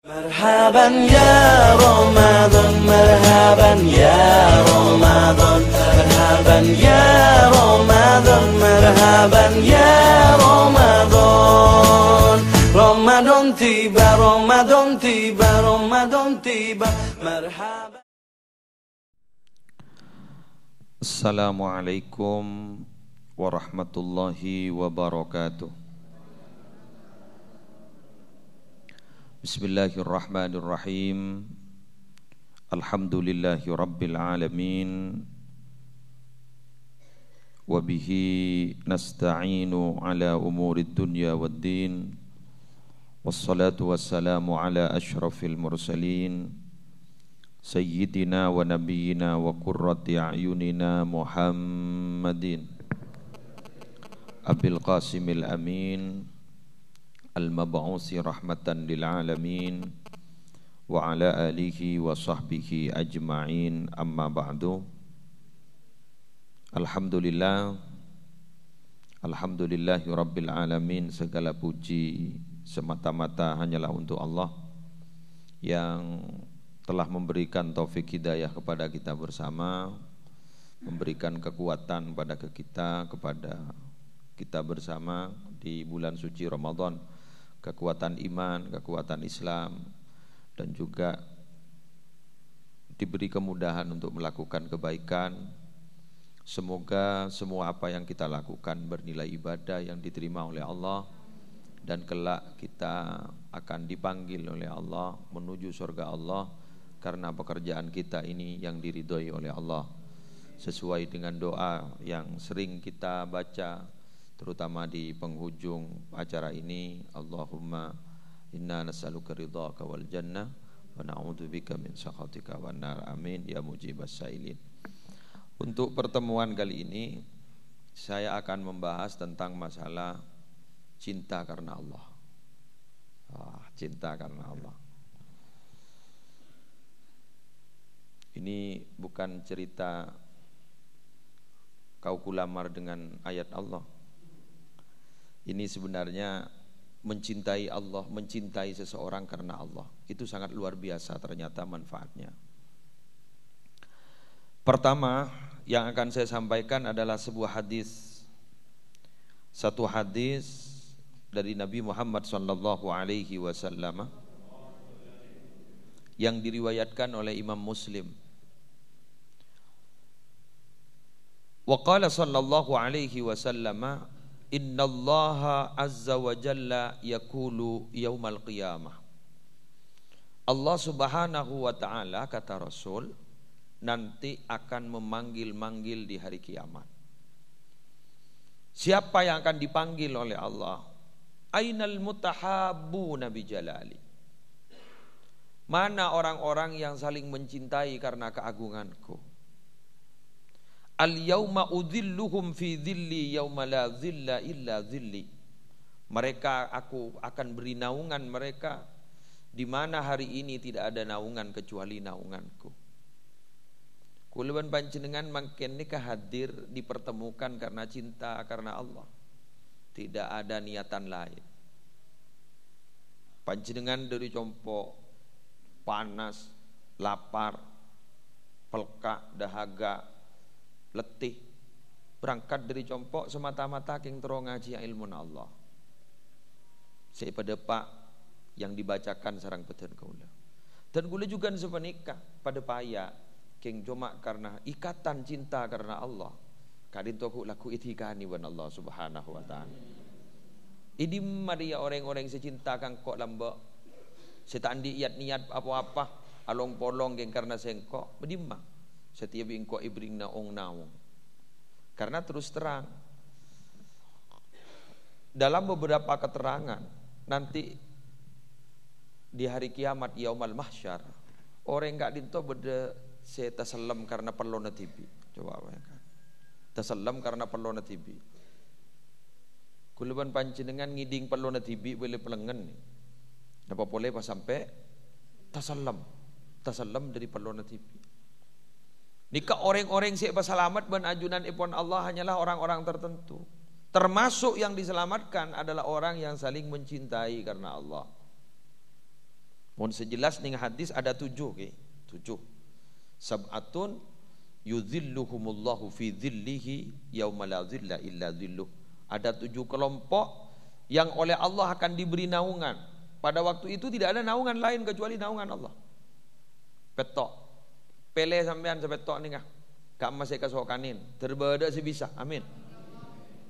Marhaban ya Ramadan, marhaban ya Ramadan, marhaban ya Ramadan, marhaban ya Ramadan. Ramadan tiba, Ramadan tiba, Ramadan tiba, marhaban. Assalamualaikum warahmatullahi wabarakatuh. Bismillahirrahmanirrahim. Alhamdulillahi rabbil alamin. Wabihi nasta'inu ala umurid dunya waddin. Wassalatu wassalamu ala ashrafil mursalin, Sayyidina wa nabiyyina wa qurrati a'yunina Muhammadin Abil Qasimil Amin Al-Mab'usi rahmatan lil alamin wa ala alihi wa sahbihi ajma'in, amma ba'du. Alhamdulillahi rabbil alamin. Segala puji semata-mata hanyalah untuk Allah yang telah memberikan taufik hidayah kepada kita bersama, memberikan kekuatan kepada kita bersama di bulan suci Ramadan, kekuatan iman, kekuatan Islam, dan juga diberi kemudahan untuk melakukan kebaikan. Semoga semua apa yang kita lakukan bernilai ibadah yang diterima oleh Allah, dan kelak kita akan dipanggil oleh Allah menuju surga Allah karena pekerjaan kita ini yang diridhoi oleh Allah, sesuai dengan doa yang sering kita baca terutama di penghujung acara ini. Allahumma inna nas'aluka ridhaka wal jannah wa na'udzubika min sakhatika wan nar. Amin ya mujibas sailin. Untuk pertemuan kali ini saya akan membahas tentang masalah cinta karena Allah. Cinta karena Allah. Ini bukan cerita kau kulamar dengan ayat Allah. Ini sebenarnya mencintai Allah, mencintai seseorang karena Allah. Itu sangat luar biasa ternyata manfaatnya. Pertama yang akan saya sampaikan adalah sebuah hadis. Satu hadis dari Nabi Muhammad SAW yang diriwayatkan oleh Imam Muslim. Wa qala sallallahu alaihi wasallam, innallaha azza wa jalla yaqulu yaumal qiyamah. Allah subhanahu wa ta'ala, kata Rasul, nanti akan memanggil-manggil di hari kiamat. Siapa yang akan dipanggil oleh Allah? Ainal mutahabbuna bi jalali. Mana orang-orang yang saling mencintai karena keagunganku? Al-yawma udhilluhum fi dhilli yawma la dhilla illa dhilli. Mereka, aku akan beri naungan mereka di mana hari ini tidak ada naungan kecuali naunganku. Kulawan panjenengan mangken nikah hadir dipertemukan karena cinta karena Allah. Tidak ada niatan lain. Panjenengan dari compo panas, lapar, pelkak, dahaga, letih, berangkat dari compok semata-mata king tero ngaji ilmu Allah. Pada pak yang dibacakan sarang beten kaula. Dan kula juga sepenikah pada paya king cuma karena ikatan cinta karena Allah. Kadin toku laku itikani wan Allah subhanahu wa ta'ala. Ini Maria orang-orang secinta kang kok lambak. Setandi niat apa-apa along polong king karena sengkok bedimah. Setiap ingko ibring naung. Karena terus terang dalam beberapa keterangan nanti di hari kiamat yaumal mahsyar, orang enggak dinto beda se tasallam karena perlu natibi. Coba bayangkan. Tasallam karena perlu natibi. Kuluban panjenengan ngiding perlu natibi boleh pelengen. Napa boleh pas sampai tasallam. Tasallam dari perlu natibi. Nikah orang-orang si selamat ban ajunan ipon Allah hanyalah orang-orang tertentu. Termasuk yang diselamatkan adalah orang yang saling mencintai karena Allah. Mun sejelas ning hadis ada 7 ke? 7. Sab'atun yudhilluhumullahu fi dhillihi yauma la dhilla illa dhilluh. Ada 7 kelompok yang oleh Allah akan diberi naungan. Pada waktu itu tidak ada naungan lain kecuali naungan Allah. Petok. Pele sampean sepetok nih kah? Gak masih kesokanin. Terbeda sebisa. Amin.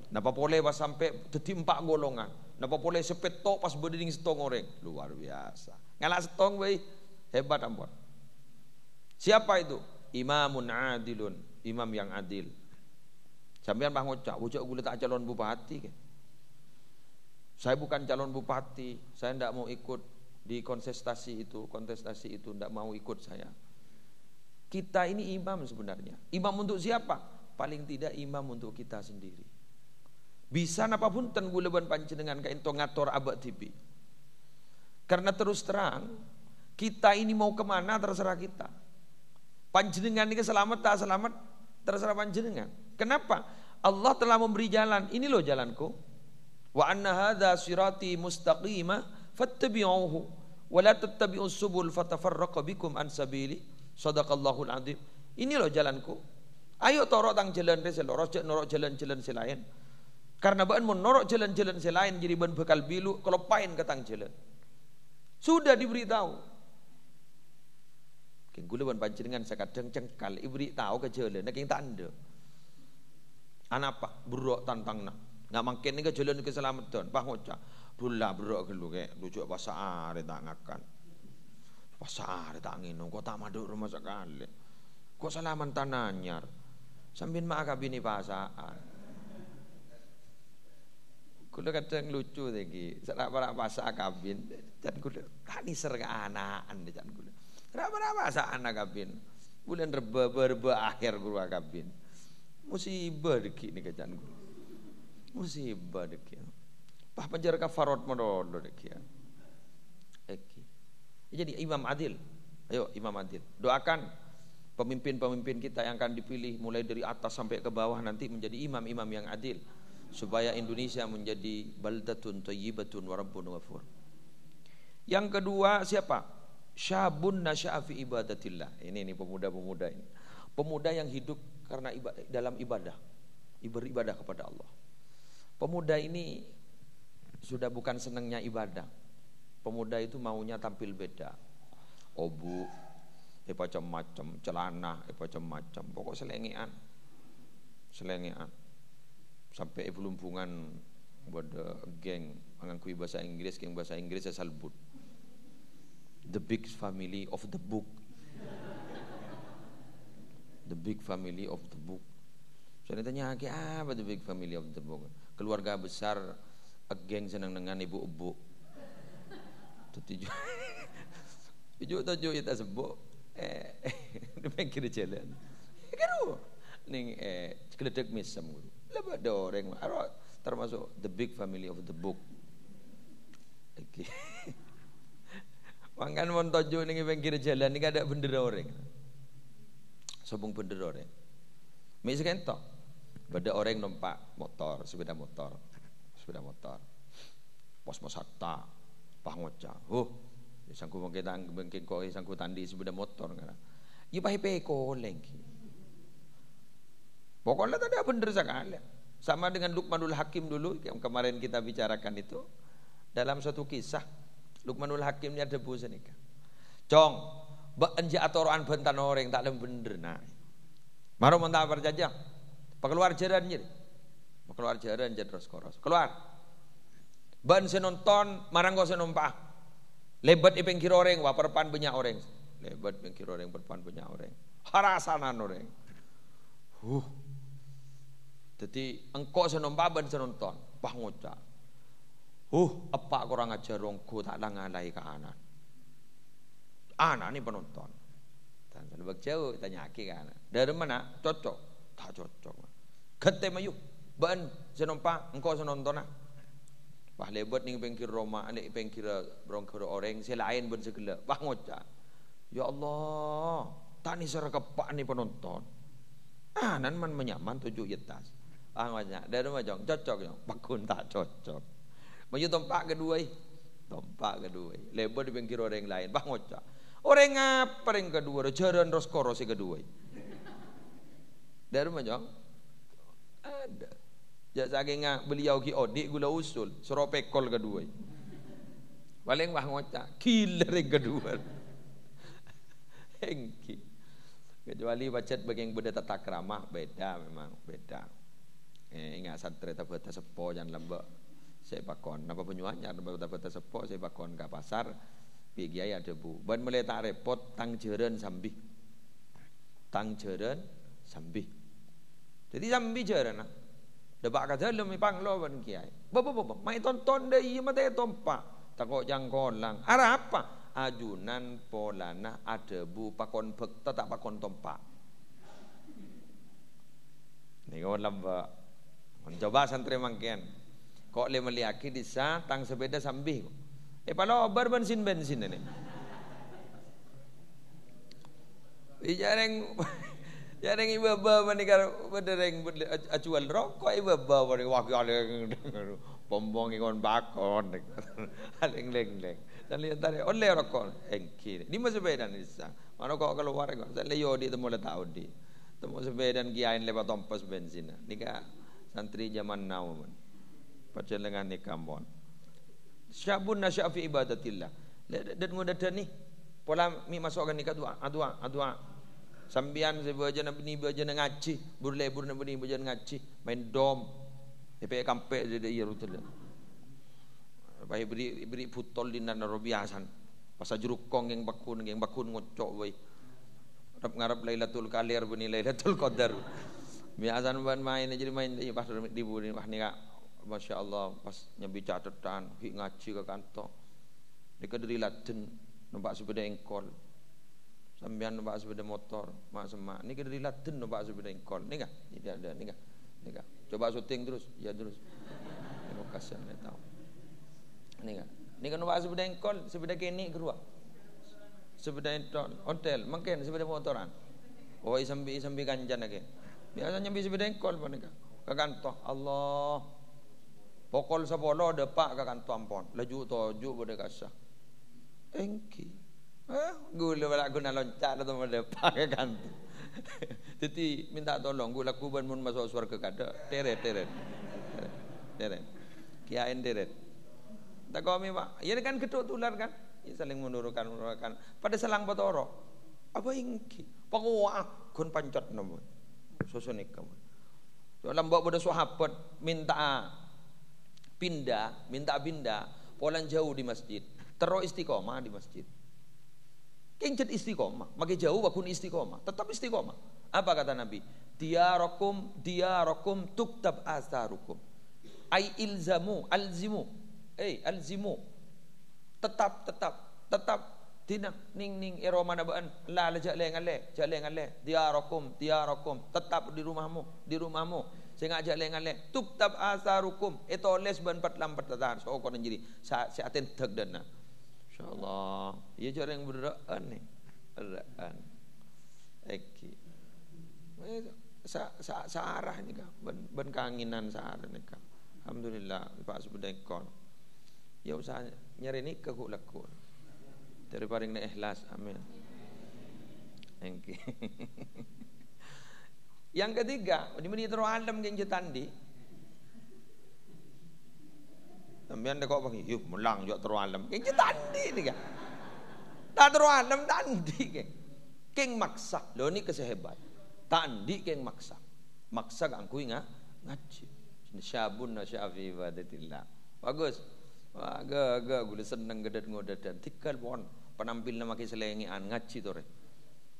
Napa boleh pas sampai teti 4 golongan. Napa boleh sepetok pas berdinding setong orang. Luar biasa. Ngalak setong bayi. Hebat ampun. Siapa itu? Imamun adilun. Imam yang adil. Sampean Pak ngocak. Wujud gue tak calon bupati kan? Saya bukan calon bupati. Saya tidak mau ikut di kontestasi itu. Tidak mau ikut saya. Kita ini imam sebenarnya. Imam untuk siapa? Paling tidak imam untuk kita sendiri. Bisa apapun ten buleban panjenengan ka ento ngatur abad TV. Karena terus terang kita ini mau kemana terserah kita. Panjenengan ini selamat tak selamat terserah panjenengan. Kenapa? Allah telah memberi jalan. Ini loh jalanku. Wa anna hadza sirati mustaqima fattabi'uhu wa la tattabi'us subul fatafarraqa bikum an sabili. Shadaqallahul azim. Ini loh jalanku. Ayo torok tang jalan resel, norok jalan-jalan selain. Karena bahan menorok jalan-jalan selain jadi bahan bekal bilu kalau pain ketang jalan. Sudah diberitahu. King gula bahan panjenengan sekadang cengkal ibri tahu ke jalan king tanda. Anak pak buruk tantang nak. Nggak makin ni ke jalan keselamatan. Pak ngocak. Bulah buruk gelu ke lucu pasar tak ngakan. Pasar tak nginum kok tak maduk rumah sekali. Kok salaman tananyar. Sambil mak kabini pasaan. Kulo kadang lucu lagi, sarak bahasa kabin, dan kulo tani serga anaan dan kulo. Kenapa bahasa anak kabin? Bulan reba akhir guru kabin. Musibah deki ni kacan kulo. Musibah deki. Pah penjara kafarot modal deki. Eki. Jadi imam adil. Ayo imam adil. Doakan pemimpin-pemimpin kita yang akan dipilih mulai dari atas sampai ke bawah nanti menjadi imam-imam yang adil. Supaya Indonesia menjadi baldatun thayyibatun wa rabbun ghafur. Yang kedua siapa? Syabun nasya'a fi ibadatillah. Ini pemuda-pemuda ini. Pemuda yang hidup karena dalam ibadah. Beribadah kepada Allah. Pemuda ini sudah bukan senangnya ibadah. Pemuda itu maunya tampil beda. Obu, macam-macam, celana, macam-macam. Pokok selengean. Sampai pelumpungan buat geng mengakui bahasa Inggris, geng bahasa Inggris saya salbut. The big family of the book. The big family of the book. Saya tanya apa the big family of the book? Keluarga besar geng senang dengan ibu-ibu. Tujuh kita sebut. Di pinggir jalan. Kan ning keledek misam guru. Lepas ada orang termasuk the big family of the book. Okay. Mangkan mon tojo ning pinggir jalan ni ada bendera orang. Sobong bendera orang. Mek sekentok. Bada orang numpak motor, sepeda motor. Pos hatta, pah ngoca. Sangku mungkin kok sangku tandi sepeda motor ngana. Ieu pahe peko lagi. Pokoknya tadi benar sekali. Sama dengan Luqmanul Hakim dulu yang kemarin kita bicarakan itu. Dalam satu kisah Luqmanul Hakimnya debu senika. Cong, beanja atoran bentan orang tak lem bener nah. Maro mentah perjajah. Keluar jaran jadi. Keluar jaran terus koros. Keluar. Ban senonton marang kau senompah. Lebat ipeng kira orang waperpan banyak orang. Lebat ipeng kira orang perpan banyak orang. Harasanan orang. Jadi engkau senompah ban senonton. Pah ngocak. Apa kurang ajar rongku tak ada ngalai ke anak. Anak ni penonton. Dan lebih jauh tanya aki ke anak. Dari mana? Cocok. Tak cocok. Kete mayu. Ban senompah engkau senonton ah. Pah lebat ning pengkir Roma, nek pengkir brongkir orang selain ban segala. Pah ngocak. Ya Allah, tani serkepak ni penonton. Nan man menyaman tujuh yetas. Ngocak. Dari mana jong? Cocok jong. Pakun tak cocok. Maju tempat kedua Tompak kedua. Lebar di pinggir orang lain. Bah ngocak. Orang apa yang kedua? Jaran roskoro si kedua. Dari mana? Ada. Jak saking beliau ki odik gula usul. Suruh pekol kedua. Paling bah ngocak. Killer yang kedua. Hengki. Kecuali bacet bagi yang beda tata krama beda memang beda. Ingat santri tabata sepo jangan lembek. Saya bakon. Napa penyuanya tabata sepo saya bakon ke pasar. Pergi ayah debu. Ban mulai tak repot tang jeren sambi. Tang jeren sambi. Jadi sambi jeren. Debak kata lemi panglo ban kiai. Bapak mai tonton deh iya mata tompak. Takut jangkon lang. Arah apa? Ajunan polana adebu pakon bekta tak pakon tompak. Ni kau lamba. Coba santri mangkian. Kok le meliaki disa tang sepeda sambil. Palo bar bensin ini. Jarang ibu bawa manikar bedereng acual rokok ibu bawa manik wakil aleng pombong ikon bakon aleng leng. Dan lihat tadi oleh rokok engkir. Di mana sepeda ni sah? Mana kau keluar kau? Saya lihat di temu letak di. Temu sepeda kiain lepas tompas bensin. Nika santri zaman now. Perjalanan ni kampon. Syabun nasyafi ibadatillah. Dan mudah ni. Pola mi masukkan nikah dua. Sambian sebaja nabi baca ngaji. Burlebur nabi baca ngaji. Main dom. Sampai kampe jadi iya rutul. Baik beri putol di nana robiasan. Pasal jerukong yang bakun ngocok way. Ngarap Lailatul Qadar bani Lailatul Qadar. Biasan ban main jadi main pas dibu ni wah ni kak. Masya Allah pas nyambi catatan ngaji ke kantor. Dekat dari Latin nampak sepeda engkol. Sambian nampak sepeda motor, mak semak. Ni dari Latin nampak sepeda engkol. Ni kah? Tidak ada ni kah? Ni kah? Coba syuting terus, ya terus. Lokasi ni tahu. Ni kan nampak sepeda engkol, sepeda kini keluar. Sepeda hotel, mungkin sepeda motoran. Oh, sambil ganjan lagi. Biasa nyambi sepeda engkol pun ni kah? Ke kantor. Allah. Pokol 10 depak ke kantor ampon. Laju 7 boleh kasah. Engki. Gula balak guna loncat atau depak ke kantor. Jadi minta tolong gula kuban mun masuk surga kada. Teret. Kiain teret. Tak kami pak. Ya kan kedua tular kan. Ya saling menurunkan. Pada selang batoro. Apa engki? Pangwa gun pancot namun. Sosonik kamu. Dalam bawa pada sahabat minta pindah polan jauh di masjid. Terus istiqomah di masjid. Kencet istiqomah, makin jauh bakun istiqomah, tetap istiqomah. Apa kata Nabi? Diyarokum tuktab asarukum. Ai alzimu. Tetap tina ning eroma nabaan la jak lengale. Diyarokum. Tetap di rumahmu. Saya ngajak lengale. Tuktab asarukum. Itu les ban 4 tatan. So kau jadi seaten teg dana. Insyaallah. Ya jarang berdoa ni. Berdoa. Eki. Searah ni kah? Ben kanginan searah ni kah? Alhamdulillah. Pak sebedai kon. Ya usah nyari ni ke laku. Dari paling ikhlas. Amin. Eki. Yang ketiga, di mana terus alam yang jetandi. Sampeyan dek kok bagi, yuk mulang juga terus alam. Yang jetandi ni kan. Tak terus alam tandi kan. Keng maksa, lo ni kesehebat. Tandi keng maksa. Maksa kan kui ngaji. Syabun nasyafi ibadatillah. Bagus. Agak gula seneng gedet ngodadan. Tikal pon penampil nama keselengian ngaji tore.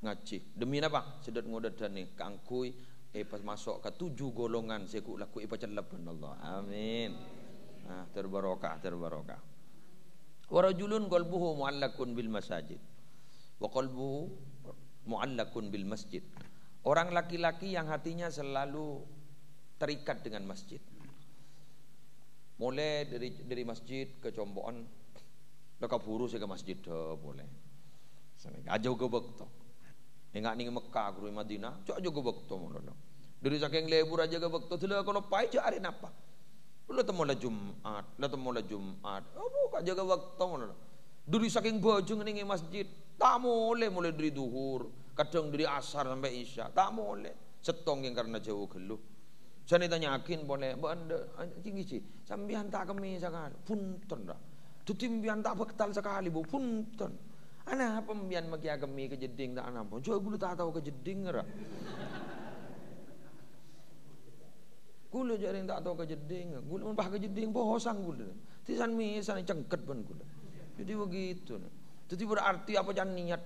Ngaji demi apa sedot ngodadan ni kangkui pas masuk ke 7 golongan seku laku pacalapan Allah amin. Terbarokah wa rajulun qalbuhu muallakun bil masajid wa qalbuhu muallakun bil masjid. Orang laki-laki yang hatinya selalu terikat dengan masjid, mulai dari masjid ke Comboan laka buru ke masjid boleh ajau ke bekto. Enggak ning Mekah guru Madinah, cok juga bekto mono. Dari saking lebur aja ke bekto tela kalau pai je are napa. Lah temu la Jumat. Apa kak jaga waktu ngono. Duri saking bojo ning masjid, tak mulai dari duhur, kadang dari asar sampai isya, tak mulai. Setong yang karena jauh geluh. Saya ditanyakin boleh, mbak anda tinggi sambian tak kami sekali, punten dah. Tutimbian tak bektal sekali, bu punten. Ana pembian maki kami ke jeding tak ana pun. Coba gulu tak tahu ke jeding ngera. Gulu jaring tak tahu ke jeding, gulu mun ke jeding bosan gulu. Tisan misan cengket pun gulu. Jadi begitu. Jadi berarti apa jangan niat.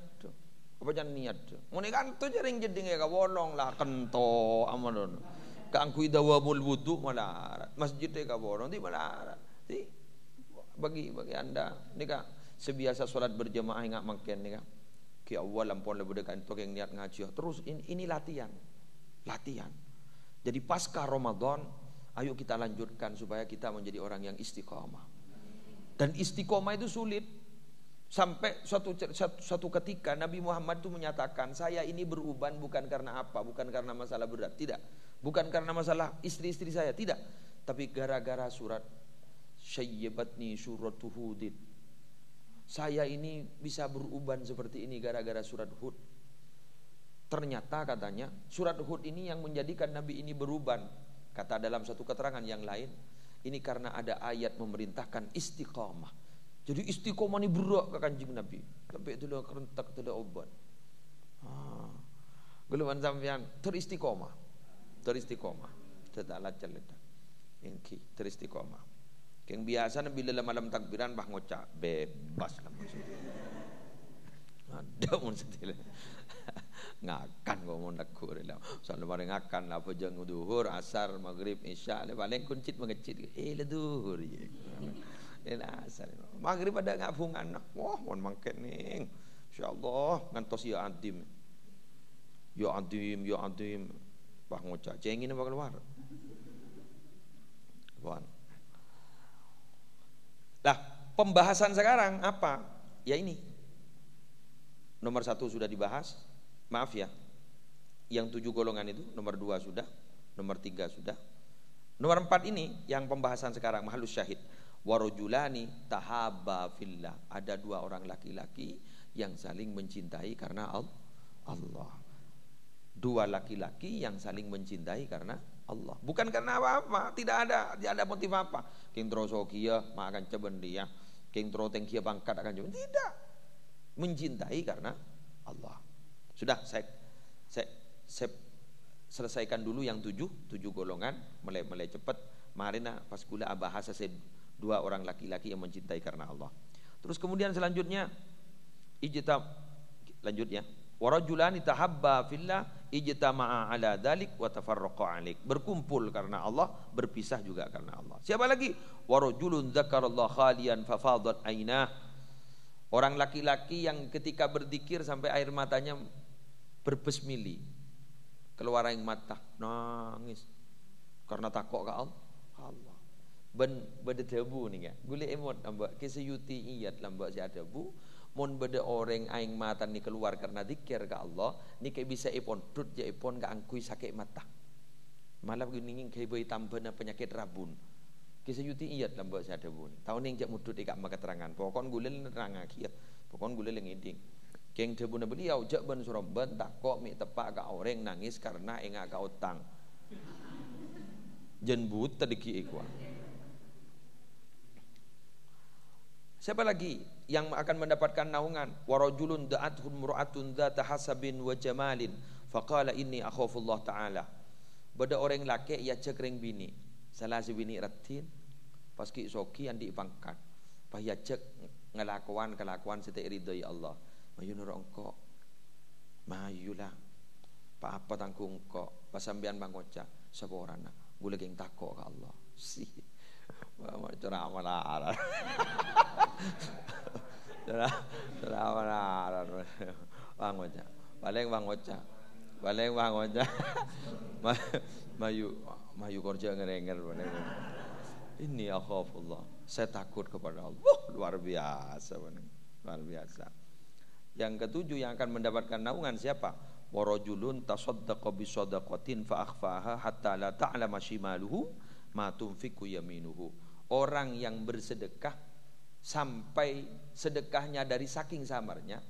Apa jangan niat. Mun kan tu jaring jeding ya bolong lah kento amadon. Kangkui dawamul wudu malah masjid ka bolong di malah. Di bagi anda nika sebiasa solat berjamaah enggak makin nika. Ki awal lampon lebih dekat untuk yang niat ngaji. Terus ini latihan. Jadi pasca Ramadan, ayo kita lanjutkan supaya kita menjadi orang yang istiqomah. Dan istiqomah itu sulit. Sampai suatu ketika Nabi Muhammad itu menyatakan, saya ini beruban bukan karena apa, bukan karena masalah berat, tidak. Bukan karena masalah istri-istri saya, tidak. Tapi gara-gara surat Syayyibatni suratu Hudin. Saya ini bisa beruban seperti ini gara-gara surat Hud. Ternyata katanya surat Hud ini yang menjadikan Nabi ini beruban. Kata dalam satu keterangan yang lain, ini karena ada ayat memerintahkan istiqomah. Jadi istiqomah ini berat ke kanjeng Nabi. Sampai itu dah kerentak, itu dah obat. Geluman sampean teristiqomah. Tetap lacar letak. Ingki teristiqomah. Yang biasa bila malam takbiran bah ngocak bebas lah maksudnya. Ada mun setil. Ngakan kok mun laku lah. Soalnya bareng ngakan lah pejang duhur, asar, maghrib, isya, paling kuncit mengecit. Le duhur je. Asar. Maghrib ada ngabungan. Wah, mun mangke ning. Insyaallah ngantos ya adim. Ya adim. Bah ngocak cengin apa keluar. Buan. Nah, pembahasan sekarang apa? Ya ini. Nomor 1 sudah dibahas. Maaf ya. Yang 7 golongan itu, nomor 2 sudah, nomor 3 sudah. Nomor 4 ini yang pembahasan sekarang, mahalus syahid. Warujulani tahabba fillah. Ada 2 orang laki-laki yang saling mencintai karena Allah. 2 laki-laki yang saling mencintai karena Allah. Bukan karena apa-apa, tidak ada motif apa. King trosokia akan ceben dia, king troteng kia bangkat akan ceben. Tidak. Mencintai karena Allah. Sudah saya selesaikan dulu yang 7 golongan, mulai cepat. Marina pas kula bahasa saya 2 orang laki-laki yang mencintai karena Allah. Terus kemudian selanjutnya lanjutnya warajulani tahabba fillah ijtama'a ala dzalik wa tafarraqa 'alaik. Berkumpul karena Allah, berpisah juga karena Allah. Siapa lagi? Warajulun dzakarallaha khalian fafadat ainah. Orang laki-laki yang ketika berzikir sampai air matanya berbesmili, keluar air mata, nangis karena takut ke Allah. Berdebu nih ya, gule emot ambak keseyuti iyat lambak si adabu. Mon beda orang aing mata ni keluar karena zikir ke Allah, ni kayak bisa ipon tut je ipon ke angkui sakit mata. Malah begini kayak bayi tambahna penyakit rabun. Keseyuti iyat lambak si adabu. Tahun yang jak mudut ikak mak keterangan. Pokon gule nerang akiat. Pokon gule lengiding. Keng debu na beliau jak ban surabban tak kok mi tepak ke orang nangis karena enggak ka utang. Jenbut tadiki ikwa. Siapa lagi yang akan mendapatkan naungan? Warajulun da'athun mur'atun dzata hasabin wa jamalin faqala inni akhafullah ta'ala. Beda orang laki ya cekreng bini. Salah si bini ratin paski soki andi pangkat. Pah ya cek kelakuan sete ridhoi Allah. Mayu nur engko. Mayulah. Pa apa tangkung kok pasambian bangoca saborana. Gule geng takok ka Allah. Si. Mau ceramah lah. Ceramah Bang Oca. Paling Bang Oca. Mayu kerja ngerenger. Ini akhafullah. Saya takut kepada Allah. Luar biasa. Yang ketujuh yang akan mendapatkan naungan siapa? Warajulun tasaddaqa bisadaqatin fa akhfaha hatta la ta'lama shimaluhu ma tunfiqu yaminuhu. Orang yang bersedekah sampai sedekahnya dari saking samarnya,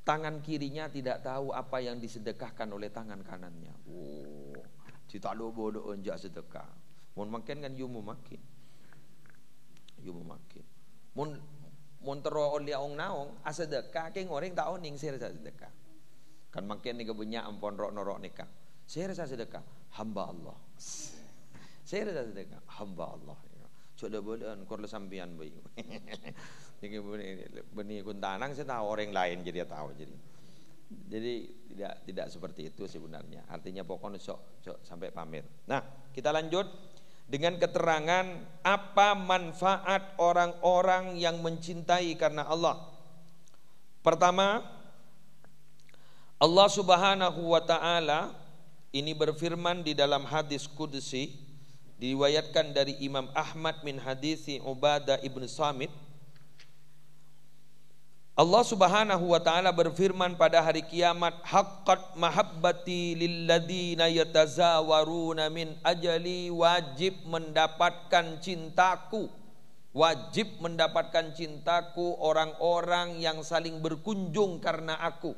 tangan kirinya tidak tahu apa yang disedekahkan oleh tangan kanannya. Oh, tidak bodoh onjak sedekah. Mun makin kan yumu makin. Mun tero oleh ong naong asedekah ke ngoreng tak oning saya rasa sedekah. Kan makin ni kebunya ampon rok norok nikah. Saya rasa sedekah hamba Allah. Saya rasa sedekah hamba Allah. Coba bodohan korle sampian bayi. Jadi benih kuntanang saya tahu orang lain jadi tahu jadi tidak seperti itu sebenarnya. Artinya pokoknya sok sampai pamer. Nah, kita lanjut dengan keterangan apa manfaat orang-orang yang mencintai karena Allah. Pertama, Allah Subhanahu wa taala ini berfirman di dalam hadis qudsi, diriwayatkan dari Imam Ahmad min hadis Ubadah ibn Samit. Allah Subhanahu wa taala berfirman pada hari kiamat, haqqat mahabbati lilladzina yatazawaruna min ajali, wajib mendapatkan cintaku orang-orang yang saling berkunjung karena aku.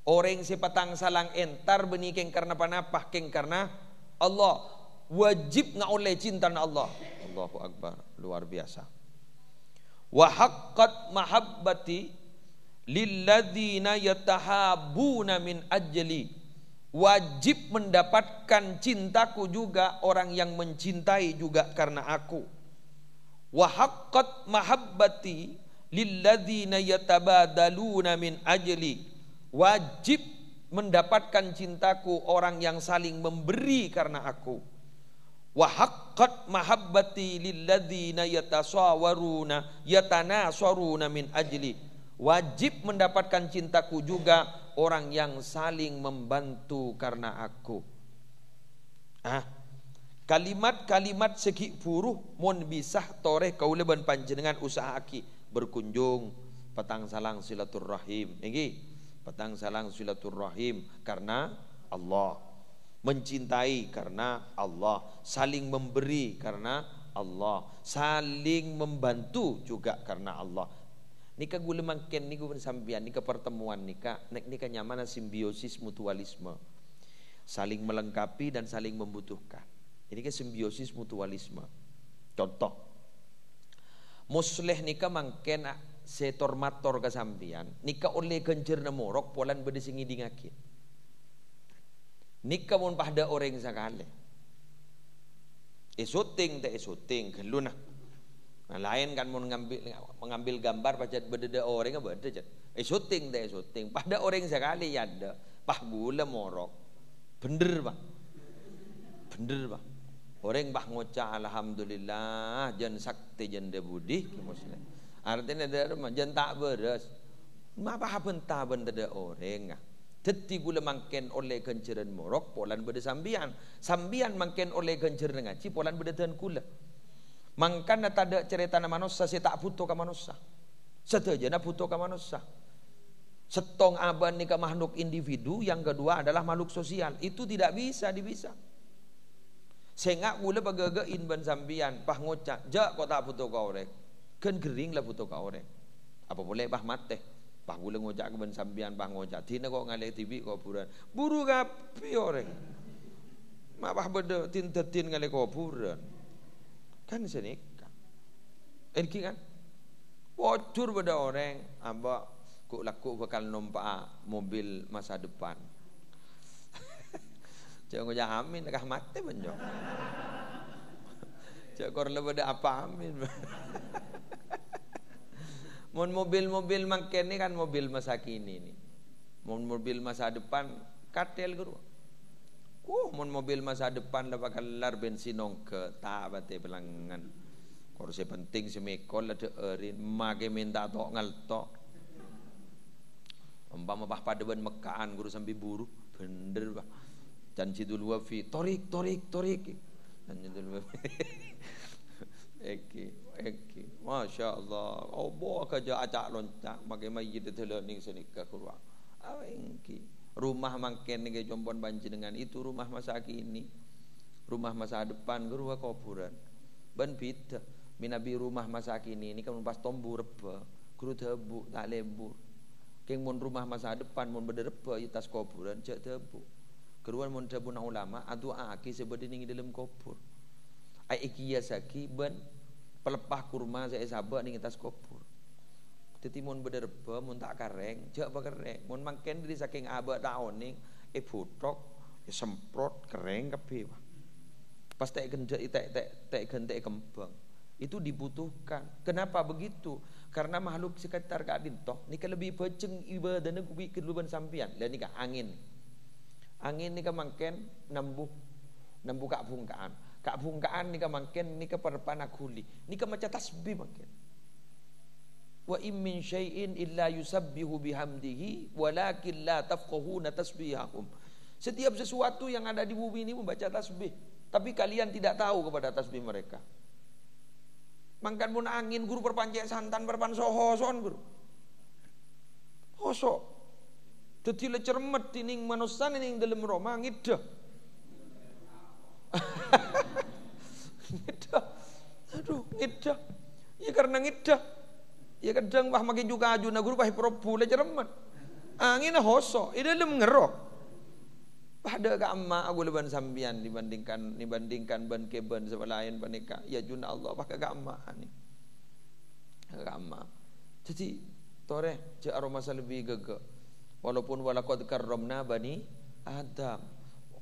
Orang sepatang salang entar benikeng karena panapah keng karena Allah, wajib ngoleh cinta Allah. Allahu akbar, luar biasa. Wa haqqat mahabbati lilladzina yatahabuna min ajli, wajib mendapatkan cintaku juga orang yang mencintai juga karena aku. Wa haqqat mahabbati lilladzina yatabadaluna min ajli, wajib mendapatkan cintaku orang yang saling memberi karena aku. Wa haqqat mahabbati lilladzina yatanaswaruna min ajli, wajib mendapatkan cintaku juga orang yang saling membantu karena aku. Kalimat-kalimat segi buruh mun bisah toreh kaula ban panjenengan usahaaki berkunjung petang salang silaturrahim. Nggih, petang salang silaturrahim karena Allah, mencintai karena Allah, saling memberi karena Allah, saling membantu juga karena Allah. Nika gula mangken niku sampean nika pertemuan nika nyaman simbiosis mutualisme, saling melengkapi dan saling membutuhkan. Ini kan simbiosis mutualisme. Contoh, musleh nika mangken setormator ke sampean nika oleh kencer nemorok polan bede singi dingakin. Nika mun pada orang sakale. Syuting geluna. Nah, lain kan mun mengambil gambar pacet bedede orang apa ada jet. Syuting. Pada orang sakale yada pah gula morok. Bener, Pak. Orang bah ngoca alhamdulillah jan sakti jan debudi ki muslim. Artinya ada rumah jan tak beres. Ma apa bentah benda orang ah. Teti gula mangken oleh kenceran morok polan beda sambian mangken oleh kenceran ngaci polan beda ten kula. Mangkan tada cerita nama manusia saya tak butuh ke manusia. Setuju na butuh ke manusia. Setong aban ni ke makhluk individu, yang kedua adalah makhluk sosial. Itu tidak bisa dibisa. Sehingga gula bagagain ban sambian pah ngocak, ja kok tak butuh ka orek. Kan gering lah butuh ka orek. Apa boleh pah mate. Pah gula ngocak ke ban sambian pah ngocak. Tina kok ngalih TV kok buran. Buru kapi orek. Mak pah beda tin ngalih kok buran. Kan senika. Enki kan. Bocor beda orang amba kok laku bakal numpak mobil masa depan. Jangan ngojak amin kah mati benjok. Cak kor lebih apa amin. Mon mobil makin ni kan mobil masa kini ni. Mon mobil masa depan kartel guru. Mon mobil masa depan lah bakal lar bensin ke tak bate pelangan. Kor se penting semekol ada erin mage minta tok ngaltok. Umpama bah pada ban mekaan guru sambil buru bener bah. Dan Cidul Wafi torik dan Cidul Wafi eki Masya Allah bawa kerja acak loncak makai mayit telur ning senika kurwa eki Rumah mangken nih jompon panjenengan itu rumah masa kini, rumah masa depan, rumah kuburan. Ben beda. Minabi rumah masa kini ini kan pas tombu reba, guru debu tak lembur. Keng mun rumah masa depan mun bedereba itas kuburan cek debu. Keruan mun debu na ulama adu aki sebedening dalam kubur. Ai iki ya saki ben pelepah kurma saya sabak ning atas kubur. Teti mun bedereba mun tak kareng cek apa kereng. Mun mangken dari saking abak taun ning botok semprot kereng kabeh. Pas tek gendek tek gendek kembang. Itu dibutuhkan. Kenapa begitu? Karena makhluk sekitar kadin toh nika lebih peceng ibadahna kubi keluban sampian. Lah nika angin. Angin nika mangken nambuh kak bungkaan. Kak bungkaan nika mangken nika perpanakuli. Nika maca tasbih mangken. Wa in min syai'in illa yusabbihu bihamdihi walakin la tafqahuna tasbihahum. Setiap sesuatu yang ada di bumi ini membaca tasbih, tapi kalian tidak tahu kepada tasbih mereka. Mangkan pun angin guru perpancek santan perpan sohoson guru. Hosok. Dadi le cermet tining manusan ning dalem Roma ngidah. Ngidah. Aduh, ngidah. Ya karena ngidah. Ya kadang wah makin juga ajuna guru pah probu le cermet. Angin hosok, ide dalem ngerok. Pada gamma aku leban sambian dibandingkan ban keben sebelain panika ya juna Allah pakai gamma ni gamma jadi tore je aroma lebih gege walaupun walaqad karramna bani Adam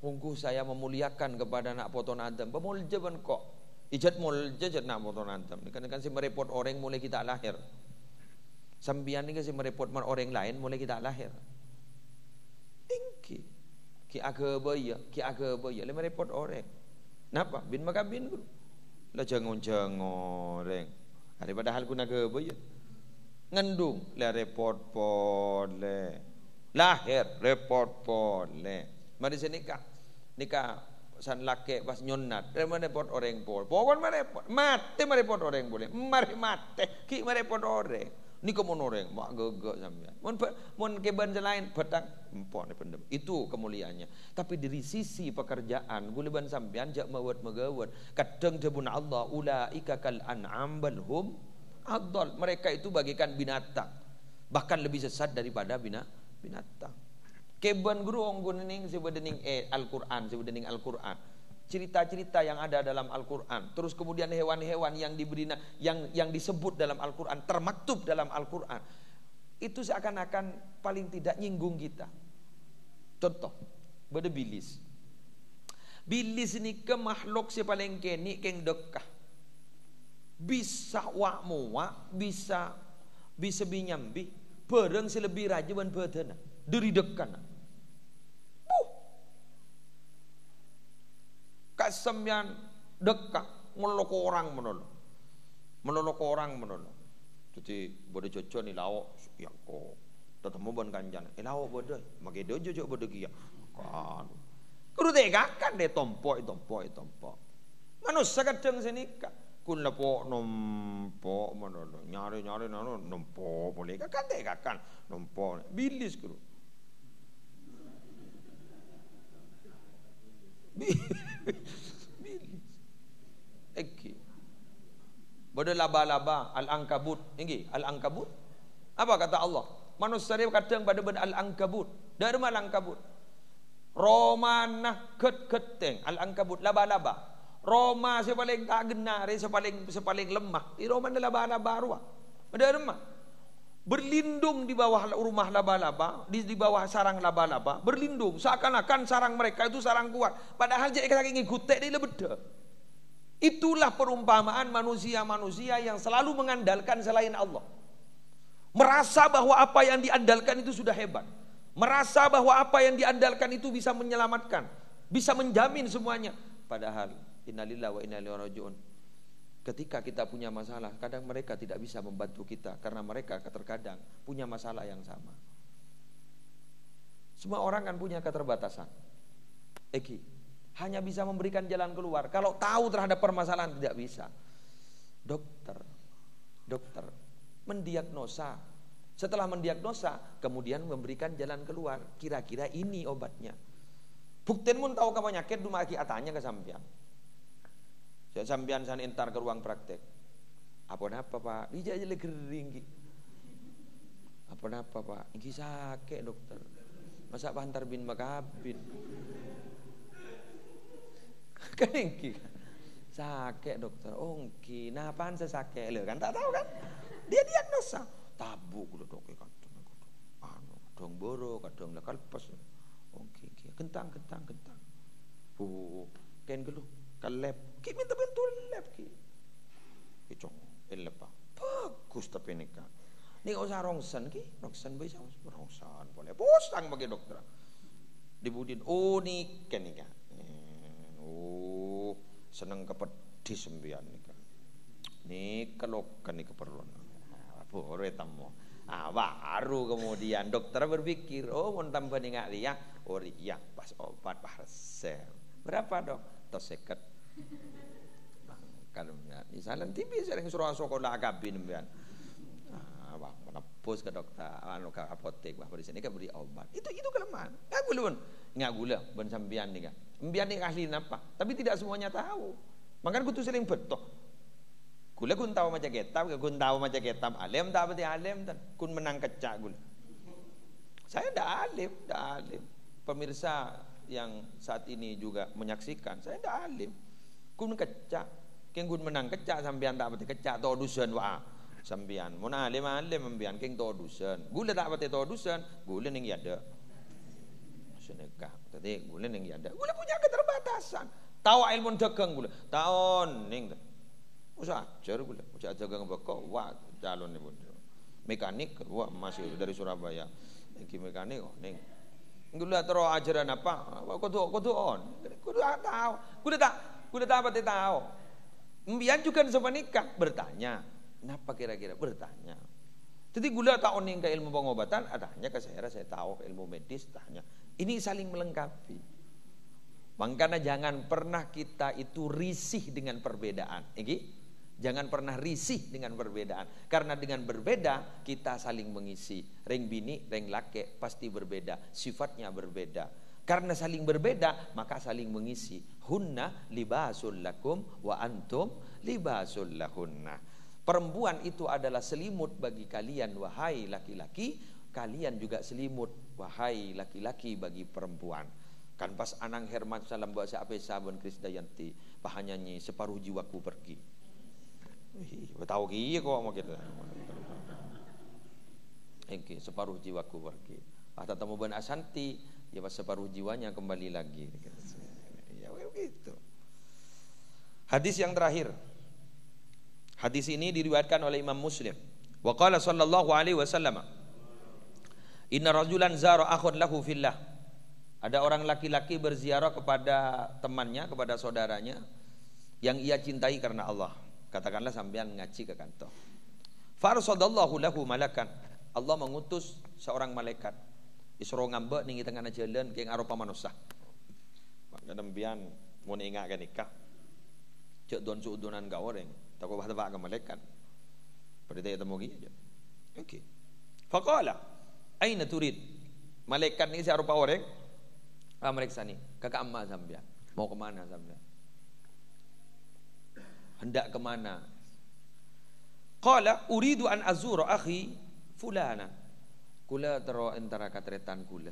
sungguh saya memuliakan kepada anak poton Adam pemuljaban kok ijat mulja jet nak poton Adam kan si merepot orang mulai kita lahir sambian ni kan si merepot orang lain mulai kita lahir tinggi ki aga baya le merepot orang. Napa? Bin maka bin guru. La jangon orang. Ada padahal guna aga baya. Ngandung le repot pot le. Lahir repot pot le. Mari senikah. Nikah san laki pas nyonat. Merepot orang pol. Pokon merepot. Mate merepot orang boleh. Mari mate ki merepot orang. Ni kemun orang mak gegak sampean. Mun keban selain batang empon pendem. Itu kemuliaannya. Tapi dari sisi pekerjaan guleban sampean jak mawat megawat. Kadang jabun Allah ulaika kal an'am bal hum adall. Mereka itu bagikan binatang. Bahkan lebih sesat daripada binatang. Keban guru onggun ning sebedening Al-Qur'an, sebedening Al-Qur'an. Cerita-cerita yang ada dalam Al-Quran, terus kemudian hewan-hewan yang diberi yang disebut dalam Al-Quran, termaktub dalam Al-Quran, itu seakan-akan paling tidak nyinggung kita. Contoh, beda bilis. Bilis ini ke makhluk si paling keni keng dekah. Bisa wak muak, bisa binyambi, bareng si lebih raja ban badana, dari dekana. Kasemyan dekat melolok orang menolong. Jadi bodoh jojo ni lawak ya kok tetemu ban kanjan. Lawak bodoh, mage dojo jo bodoh kia. Kan. Kudu tegakan deh tompok. Manusia kadang senika kun lepo nompok menolong. Nyari nano nompok boleh kan tegakan nompok. Bilis kudu. Eki. Bodoh laba-laba al-ankabut. Ini al-ankabut. Apa kata Allah? Manusia kadang pada benda al-ankabut. Dari mana al-ankabut? Romana keteng al-ankabut laba-laba. Roma sepaling tak genar, sepaling lemah. Di Romana laba-laba ruah. Ada rumah. Berlindung di bawah rumah laba-laba, di bawah sarang laba-laba, berlindung seakan-akan sarang mereka itu sarang kuat. Padahal jika kita ingin gutek dia beda. Itulah perumpamaan manusia-manusia yang selalu mengandalkan selain Allah. Merasa bahwa apa yang diandalkan itu sudah hebat. Merasa bahwa apa yang diandalkan itu bisa menyelamatkan, bisa menjamin semuanya. Padahal innalillahi wa inna ilaihi raji'un. Ketika kita punya masalah, kadang mereka tidak bisa membantu kita karena mereka terkadang punya masalah yang sama. Semua orang kan punya keterbatasan. Hanya bisa memberikan jalan keluar. Kalau tahu terhadap permasalahan tidak bisa. Dokter mendiagnosa Setelah mendiagnosa, kemudian memberikan jalan keluar. Kira-kira ini obatnya. Bukten mun tahu kamu penyakit cuma aki atanya ke sampean. Saya sampean san entar ke ruang praktek. Apa Pak? Dia aja kering. Apa Pak? Ini sakit dokter. Masa bantar bin makabin. Kan ini sakit dokter. Ongki, napaan saya sakit lo kan? Tak tahu kan? Dia diagnosa. Tabu kulo dok kan. Kadang boro, kadang lah kalpes. Ongki, kentang. Ken gelo, kalep. Ki minta bantu lep ki. Kicong, elep. Bagus tapi nikah. Ni usah rongsan bisa rongsan boleh. Posang bagi dokter. Dibudin, oh ni ken nikah. Oh, seneng kepedis sembian nikah. Ni kalau kan ni keperluan. Boleh tamu. Baru kemudian dokter berpikir, oh mau tambah ingat dia, oh iya pas obat parcel. Berapa dok? Toseket. Kalau misalnya TV sering suruh sekolah kabin bian. Menepus ke dokter, ke apotek, di sini kan beri obat. Itu kelemahan. Nggak gula, ben sambian nih kan. Sambian nih ahli apa? Tapi tidak semuanya tahu. Makanya kudu sering betul. Gula kun tahu macam ketam, alim tak berarti alim dan kun menang kecak gula. Saya dah alim. Pemirsa yang saat ini juga menyaksikan, saya dah alim. Kun kecak, kun menang kecak sambian tak berarti kecak to dusun wa. Sambian, mun alim sambian king to dusun. Gula tak berarti to dusun, gula ning ada. Senekah, tadi gula ning ada. Gula punya keterbatasan. Tahu ilmu dagang gula, tahun ning. Usah ajar gula, usah ajar ngembeko, wah calon nih pun. Mekanik, wah masih dari Surabaya. Iki mekanik, ning. Gula terus ajaran apa? Kudu on, kudu tahu, kudu tak apa tahu. Mbian juga sepanikah bertanya, kenapa kira-kira bertanya. Jadi gula tak oning ke ilmu pengobatan, adanya ke saya tahu ke ilmu medis, tanya. Ini saling melengkapi. Makanya jangan pernah kita itu risih dengan perbedaan. Iki? Jangan pernah risih dengan perbedaan. Karena dengan berbeda kita saling mengisi. Reng bini, reng laki pasti berbeda. Sifatnya berbeda. Karena saling berbeda maka saling mengisi. Hunna libasul lakum wa antum libasul lahunna. Perempuan itu adalah selimut bagi kalian wahai laki-laki. Kalian juga selimut wahai laki-laki bagi perempuan. Kan pas Anang Herman salam bahasa apa sabun Krisdayanti pahanyanyi separuh jiwaku pergi. Tahu ki kok mau kita. Separuh jiwaku pergi. Kata temu Ben Asanti, ya pas separuh jiwanya kembali lagi. Ya begitu. Hadis yang terakhir. Hadis ini diriwayatkan oleh Imam Muslim. Wa qala sallallahu alaihi wasallam, inna rajulan zara akhun lahu fillah. Ada orang laki-laki berziarah kepada temannya, kepada saudaranya yang ia cintai karena Allah. Katakanlah sampean ngaji ke kantor. Farsadallahu lahu malakan. Allah mengutus seorang malaikat. Isro ngambek ning tengah jalan ke arupa manusia. Maka dembian mun ingat kan nikah. Cek don suudunan ka orang, tak ko bahasa ke malaikat. Pada dia temu gitu. Okey. Faqala, aina turid? Malaikat ni arupa orang. Mereka ni, kakak amma sampean. Mau ke mana sampean? Hendak ke mana? Qala uridu an azura akhi fulana. Kula tero antara katretan kula.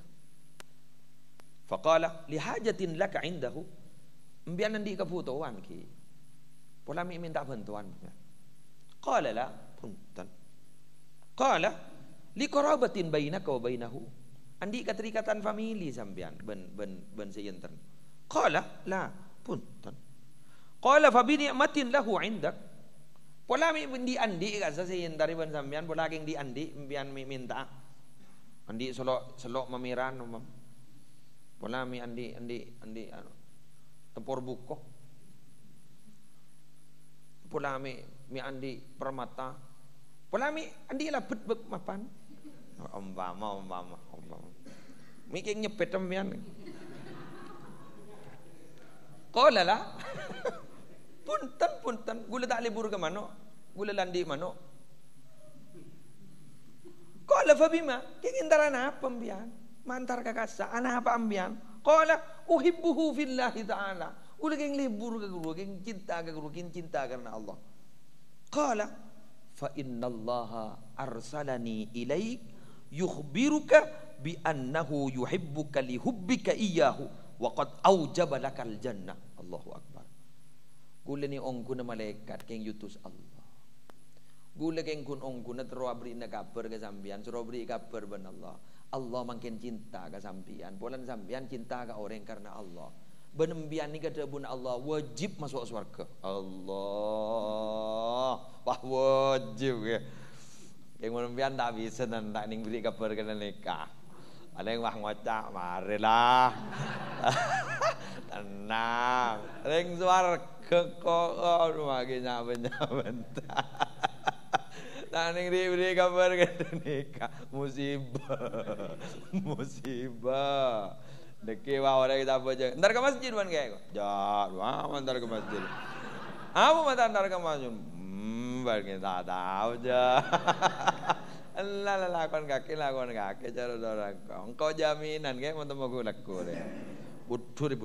Faqala li hajatin laka indahu. Mbian nanti kebutuhan ki. Pola minta bantuan. Qala la punten. Qala li qarabatin bainaka wa bainahu. Andi keterikatan famili sampean ben seinten. Qala la punten. Qala fa bi ni'matin lahu 'indak. Pola mi di andi ka sasin dari ban sampean pola king di andi mbian mi minta. Andi selok memiran pola mi andi tempur buko. Pola mi andi permata. Pola mi andi lah bet mapan. Umpama. Mi king nyepet sampean. Qala la punten gula tak libur ke mana? Gula landi mana? Qala Qala fa bima? Kengintara apa ambian? Mantar kakasa, ana apa ambian? Qala uhibbuhu fillahi ta'ala. Ula keng libur ka guru, keng cinta ka guru, keng cinta karena Allah. Qala fa innallaha arsalani ilaik yukhbiruka bi annahu yuhibbuka li hubbika iyyahu wa qad aujaba lakal jannah. Allahu akbar. Gula ni ongku na malaikat keng yutus Allah. Gula keng kun ongku na tero abri na kabar ka sambian, tero abri kabar ban Allah. Allah makin cinta ka sambian, polan sambian cinta ka orang karena Allah. Benembian ni kata bun Allah wajib masuk surga. Allah, wah wajib ya. Yang benembian tak bisa dan tak ning beri kabar kena nikah. Ada yang wah ngocak, marilah. Tenang, ring surga kok rumah kita bentar. Tak ning beri kabar kena nikah, musibah, musibah. Deki wah orang kita apa aja. Ntar ke masjid kan kayak. Ya, wah ntar ke masjid. Apa mata ntar ke masjid? Baru kita tahu aja. Allah lakon kaki cara orang kau. Engkau jaminan kayak mau temu laku deh. Butur.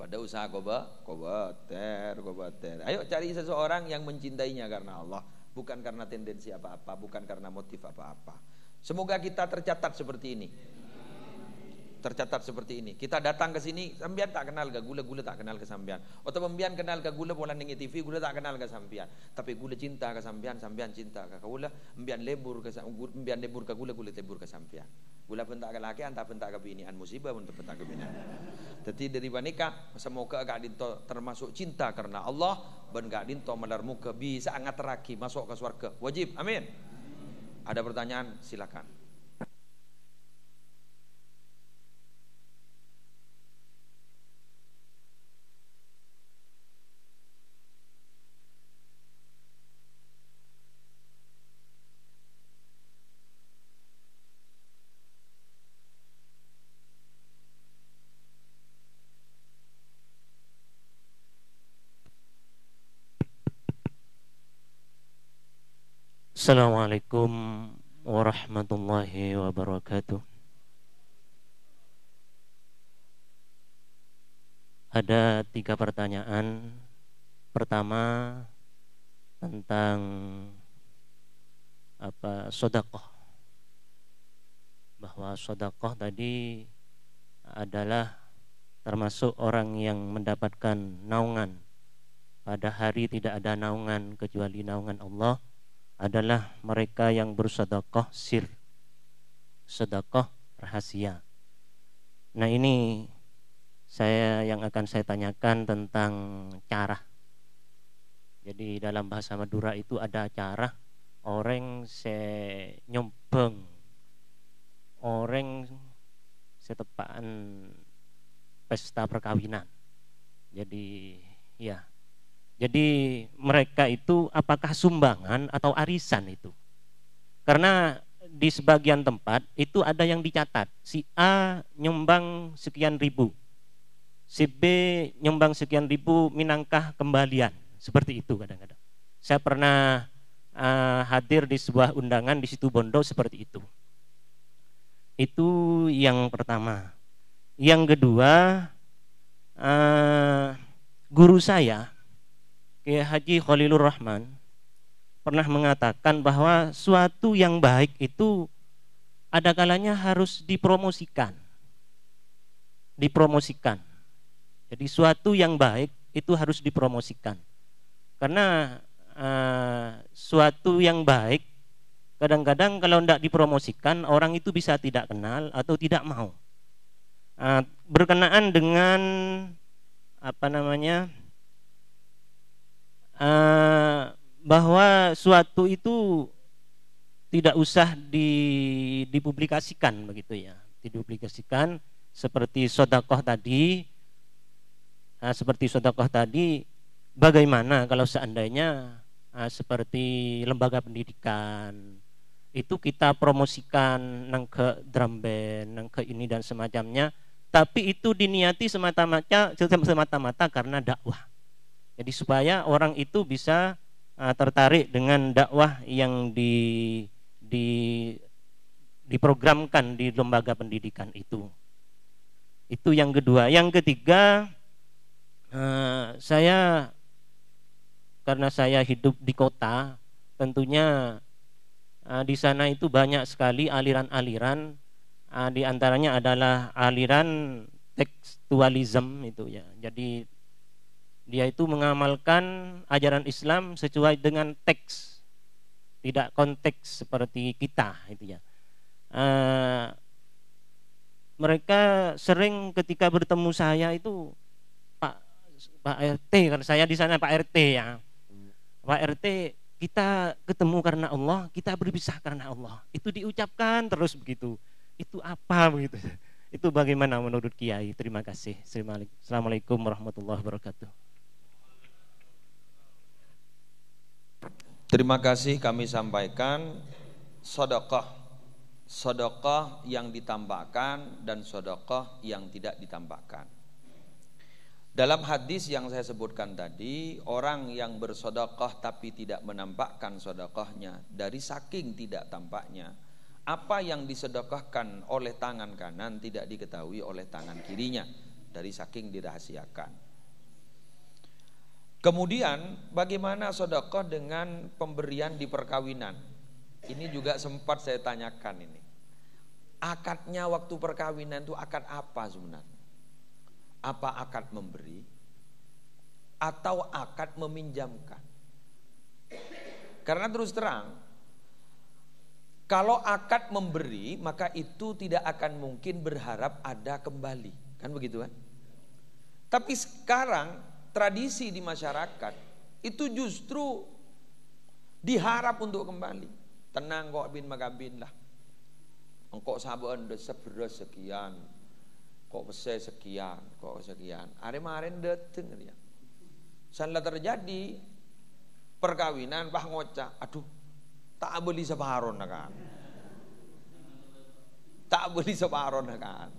Pada usaha kobater. Ayo cari seseorang yang mencintainya karena Allah, bukan karena tendensi apa-apa, bukan karena motif apa-apa. Semoga kita tercatat seperti ini. Kita datang ke sini, sambian tak kenal ke gula tak kenal ke sambian. Atau sambian kenal ke gula pola ning TV, gula tak kenal ke sambian. Tapi gula cinta ke sambian cinta ke gula, sambian lebur ke gula lebur ke sambian. Gula pun tak ke laki, anta pun tak ke binian, musibah pun tak ke binian. Jadi dari nikah, semoga gak dinto termasuk cinta karena Allah, ben gak dinto melar muka bisa angat teraki masuk ke surga. Wajib, amin. Ada pertanyaan, silakan. Assalamualaikum warahmatullahi wabarakatuh. Ada 3 pertanyaan. Pertama tentang sedekah. Bahwa sedekah tadi adalah termasuk orang yang mendapatkan naungan. Pada hari tidak ada naungan kecuali naungan Allah, adalah mereka yang bersedekah sir, sedekah rahasia. Nah, ini yang akan saya tanyakan tentang cara. Jadi dalam bahasa Madura itu ada cara orang nyombeng, orang setepaan pesta perkawinan. Jadi ya. Jadi mereka itu apakah sumbangan atau arisan itu? Karena di sebagian tempat itu ada yang dicatat, si A nyumbang sekian ribu, si B nyumbang sekian ribu minangkah kembalian. Seperti itu kadang-kadang. Saya pernah hadir di sebuah undangan di Situbondo seperti itu. Itu yang pertama. Yang kedua, guru saya Kiai Haji Khalilur Rahman pernah mengatakan bahwa suatu yang baik itu ada kalanya harus dipromosikan. Jadi suatu yang baik itu harus dipromosikan. Karena suatu yang baik kadang-kadang kalau tidak dipromosikan orang itu bisa tidak kenal atau tidak mau. Berkenaan dengan bahwa suatu itu tidak usah dipublikasikan begitu ya, dipublikasikan seperti sedekah tadi. Bagaimana kalau seandainya seperti lembaga pendidikan itu kita promosikan nang ke drum band, nang ke ini dan semacamnya, tapi itu diniati semata-mata karena dakwah. Jadi supaya orang itu bisa tertarik dengan dakwah yang diprogramkan di lembaga pendidikan itu. Itu yang kedua. Yang ketiga, saya karena saya hidup di kota, tentunya di sana itu banyak sekali aliran-aliran, di antaranya adalah aliran tekstualisme itu ya. Jadi dia itu mengamalkan ajaran Islam sesuai dengan teks, tidak konteks seperti kita itu ya. Mereka sering ketika bertemu saya itu Pak RT, karena saya di sana Pak RT ya. Pak RT, kita ketemu karena Allah, kita berpisah karena Allah. Itu diucapkan terus begitu. Itu apa begitu? Itu bagaimana menurut Kiai? Terima kasih. Assalamualaikum warahmatullahi wabarakatuh. Terima kasih kami sampaikan sedekah. Sedekah yang ditambahkan dan sedekah yang tidak ditambahkan. Dalam hadis yang saya sebutkan tadi, orang yang bersedekah tapi tidak menampakkan sedekahnya dari saking tidak tampaknya, apa yang disedekahkan oleh tangan kanan tidak diketahui oleh tangan kirinya dari saking dirahasiakan. Kemudian bagaimana sedekah dengan pemberian di perkawinan? Ini juga sempat saya tanyakan ini. Akadnya waktu perkawinan itu akad apa sebenarnya? Apa akad memberi atau akad meminjamkan? Karena terus terang, kalau akad memberi maka itu tidak akan mungkin berharap ada kembali, kan begitu kan? Tapi sekarang tradisi di masyarakat itu justru diharap untuk kembali. Tenang kok bin magabin lah. Engkau saban seberas sekian, kok pese sekian, kok sekian. Are-maren dateng dia. Salah terjadi perkawinan bah ngocak, aduh tak beli separon kan. Tak beli separon kan.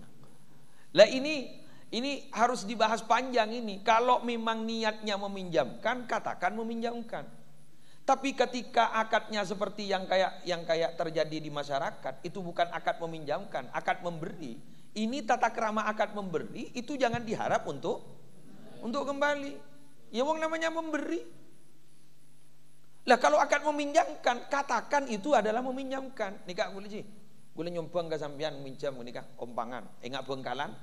Lah ini harus dibahas panjang ini. Kalau memang niatnya meminjamkan, katakan meminjamkan. Tapi ketika akadnya seperti yang kayak terjadi di masyarakat, itu bukan akad meminjamkan, akad memberi. Ini tata krama akad memberi itu jangan diharap untuk kembali. Ya wong namanya memberi. Lah kalau akad meminjamkan, katakan itu adalah meminjamkan. Nikah boleh sih. Boleh nyumbang ke sampean minjam nikah ompangan. Enggak bengkalan.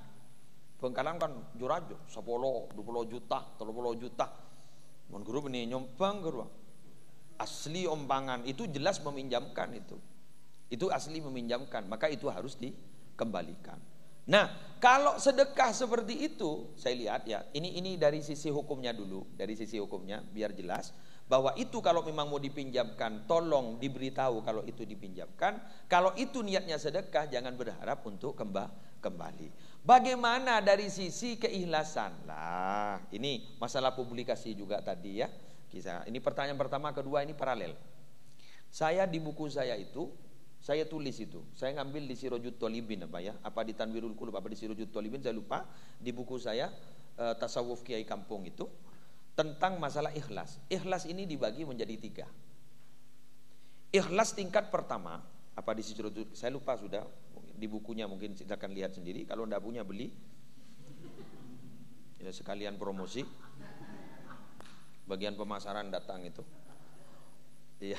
Bengkalan kan jurajo 10, 20 juta, 30 juta. Mun guru ini nyumbang guru. Asli ompangan itu jelas meminjamkan itu. Itu asli meminjamkan, maka itu harus dikembalikan. Nah, kalau sedekah seperti itu, saya lihat ya, ini dari sisi hukumnya dulu, dari sisi hukumnya biar jelas bahwa itu kalau memang mau dipinjamkan, tolong diberitahu kalau itu dipinjamkan. Kalau itu niatnya sedekah, jangan berharap untuk kembali. Bagaimana dari sisi keikhlasan? Lah, ini masalah publikasi juga tadi ya. Kisah. Ini pertanyaan pertama, kedua ini paralel. Saya di buku saya itu, saya tulis itu. Saya ngambil di Sirajut Thalibin apa ya? Apa di Tanwirul Qulub, apa di Sirajut Thalibin saya lupa. Di buku saya Tasawuf Kiai Kampung itu tentang masalah ikhlas. Ikhlas ini dibagi menjadi 3. Ikhlas tingkat pertama, apa di Sirajut, saya lupa sudah. Di bukunya mungkin silakan lihat sendiri. Kalau enggak punya beli. Ya sekalian promosi. Bagian pemasaran datang itu. Iya.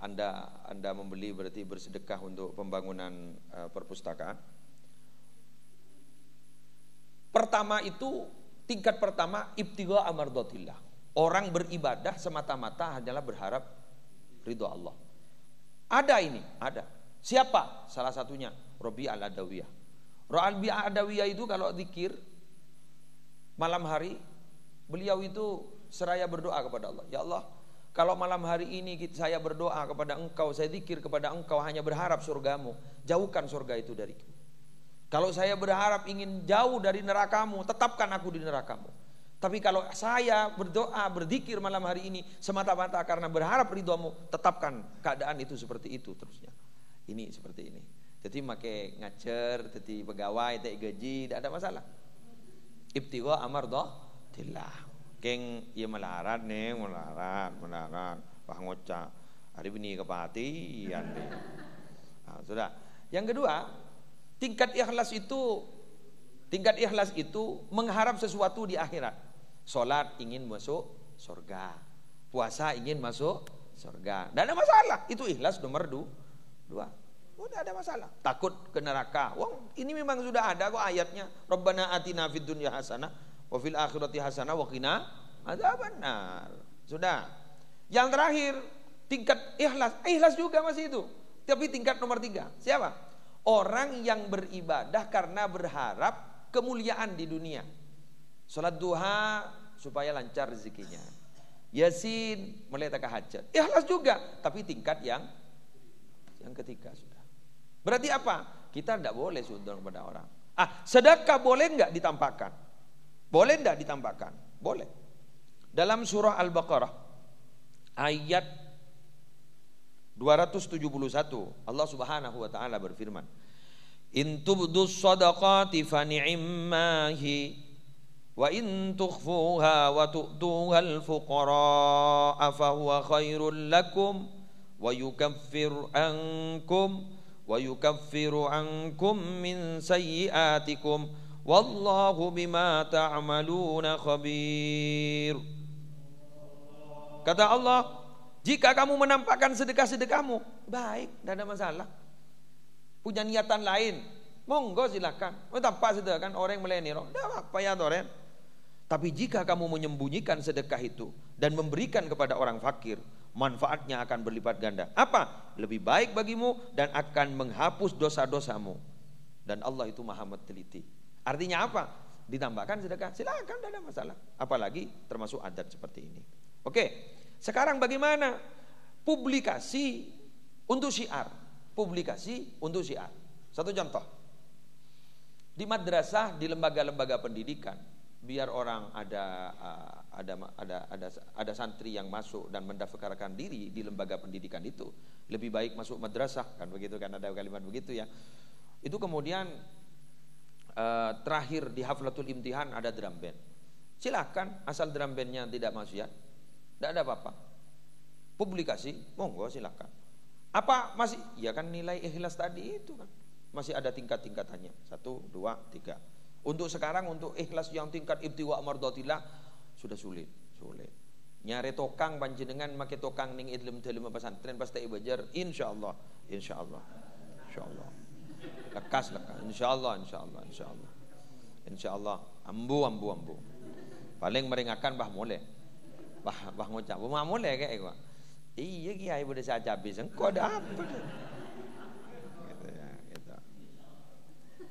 Anda membeli berarti bersedekah untuk pembangunan perpustakaan. Pertama itu tingkat pertama ibtigha amardatillah. Orang beribadah semata-mata hanyalah berharap ridho Allah. Ada ini, ada. Siapa? Salah satunya Rabi al-Adawiyah. Rabi al-Adawiyah itu kalau zikir malam hari beliau itu seraya berdoa kepada Allah. Ya Allah, kalau malam hari ini saya berdoa kepada Engkau, saya zikir kepada Engkau hanya berharap surgamu, jauhkan surga itu dariku. Kalau saya berharap ingin jauh dari nerakamu, tetapkan aku di nerakamu. Tapi kalau saya berdoa, berzikir malam hari ini semata-mata karena berharap ridhomu, tetapkan keadaan itu seperti itu terusnya. Ini seperti ini. Jadi make ngacer, jadi pegawai, tak gaji, tidak ada masalah. Ibtigha amardatillah. Keng ia melarat nih, melarat, wah ngocak. Hari ini kepatian. Nah, sudah. Yang kedua, tingkat ikhlas itu mengharap sesuatu di akhirat. Salat ingin masuk surga, puasa ingin masuk surga. Tidak ada masalah. Itu ikhlas nomor 2. Tidak ada masalah. Takut ke neraka. Wah, ini memang sudah ada kok ayatnya. Rabbana atina fid dunya hasanah wa fil akhirati hasanah wa qina adzabannar. Sudah. Yang terakhir, tingkat ikhlas. Ikhlas juga masih itu. Tapi tingkat nomor 3. Siapa? Orang yang beribadah karena berharap kemuliaan di dunia. Salat duha supaya lancar rezekinya. Yasin mulai tahajud. Ikhlas juga, tapi tingkat yang ketiga sudah. Berarti apa? Kita tidak boleh sudon kepada orang. Sedekah boleh enggak ditampakkan? Boleh enggak ditampakkan? Boleh. Dalam surah Al-Baqarah ayat 271 Allah Subhanahu wa taala berfirman, "In tubdus shadaqati fa ni'mahi wa in tukhfuha wa tu'tuha al-fuqara fa huwa khairul lakum wa yukaffiru ankum min sayyi'atikum wallahu bima ta'maluna khabir." Kata Allah, jika kamu menampakkan sedekah-sedekahmu, baik, tidak ada masalah. Punya niatan lain, monggo silakan. Tampak sedekah kan orang yang melenir, tidak apa ya toren. Tapi jika kamu menyembunyikan sedekah itu dan memberikan kepada orang fakir, manfaatnya akan berlipat ganda. Apa? Lebih baik bagimu dan akan menghapus dosa-dosamu. Dan Allah itu maha teliti. Artinya apa? Ditambahkan sedekah, silakan, tidak ada masalah. Apalagi termasuk adat seperti ini. Oke, sekarang bagaimana? Publikasi untuk syiar. Publikasi untuk syiar. Satu contoh. Di madrasah, di lembaga-lembaga pendidikan, biar orang ada santri yang masuk dan mendaftarkan diri di lembaga pendidikan itu, lebih baik masuk madrasah, kan begitu kan, ada kalimat begitu ya. Itu kemudian terakhir di haflatul imtihan ada drum band. Silakan, asal drum bandnya tidak maksiat, tidak ada apa-apa. Publikasi, monggo silakan. Apa masih? Ya kan nilai ikhlas tadi itu kan masih ada tingkat-tingkatannya. 1, 2, 3. Untuk sekarang untuk ikhlas yang tingkat ibtiwa mardatillah sudah sulit. Nyari tokang panjenengan make tokang ning idlem dalem pesantren pasti ibajar insyaallah. Lekas. Insyaallah. Ambu. Paling meringakan bah mole. Bah ngucap, "Bah mole kayak iku." Iya kiai udah saya habis, engkau ada apa? Gitu.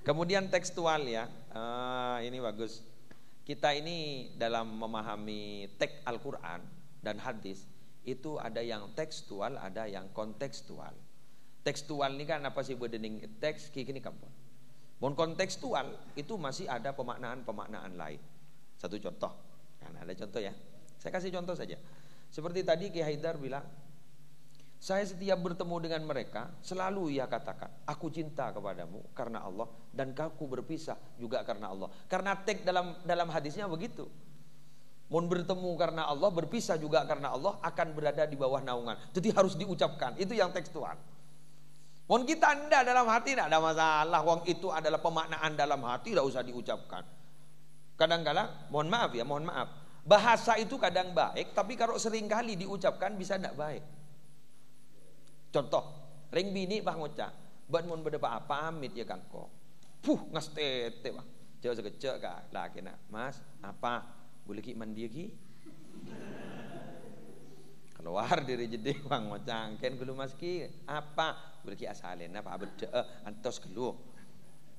Kemudian tekstual ya, ini bagus. Kita ini dalam memahami teks Al-Quran dan hadis itu ada yang tekstual, ada yang kontekstual. Tekstual ini kan apa sih bedening teks kini kampung. Bon kontekstual itu masih ada pemaknaan lain. Satu contoh, kan ada contoh ya. Saya kasih contoh saja. Seperti tadi Ki Haidar bilang, saya setiap bertemu dengan mereka selalu ia katakan, aku cinta kepadamu karena Allah dan aku berpisah juga karena Allah. Karena teks dalam hadisnya begitu. Mun bertemu karena Allah, berpisah juga karena Allah, akan berada di bawah naungan. Jadi harus diucapkan. Itu yang tekstual. Mun kita anda dalam hati tidak ada masalah. Wong itu adalah pemaknaan dalam hati, tidak usah diucapkan. Kadang-kadang, mohon maaf. Bahasa itu kadang baik, tapi kalau sering kali diucapkan bisa tidak baik. Contoh, ring bini bah ngocak, ban mun berdepa apa amit ya kangko. Ngas tete bang. Jauh sekecek kak, lah kena, Mas, apa? Boleh ki mandi ki? Keluar dari jeding bang ngocak, ken gulu Mas ki, apa? Boleh ki asalin apa beda antos gelu.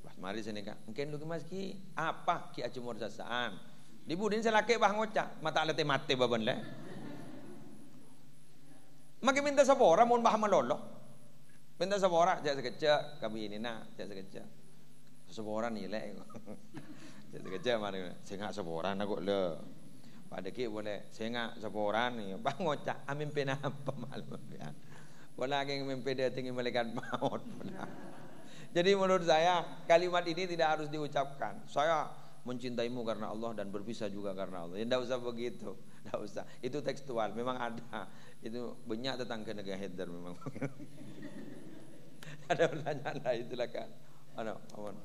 Bah mari sini kak, ken lu ki Mas ki, apa ki acumur sasaan? Dibudin selake bah ngocak, mata alate mate baban le. Maki minta sapora mun bah malolo. Minta sapora jak sekecek kami ini nak, jak sekecek. Sapora nilai. Jak sekecek mari. Saya ngak sapora nak le. Pada ki boleh saya ngak sapora ni. Bah ngocak amin pena apa malam ya. Wala geng mimpi dia tinggi malaikat maut. Jadi menurut saya kalimat ini tidak harus diucapkan. Saya mencintaimu karena Allah dan berpisah juga karena Allah. Tidak usah begitu. Tidak usah. Itu tekstual. Memang ada. Itu banyak tentang Naga Haidar memang. Ada pertanyaan lain, silakan. Mana? Awan.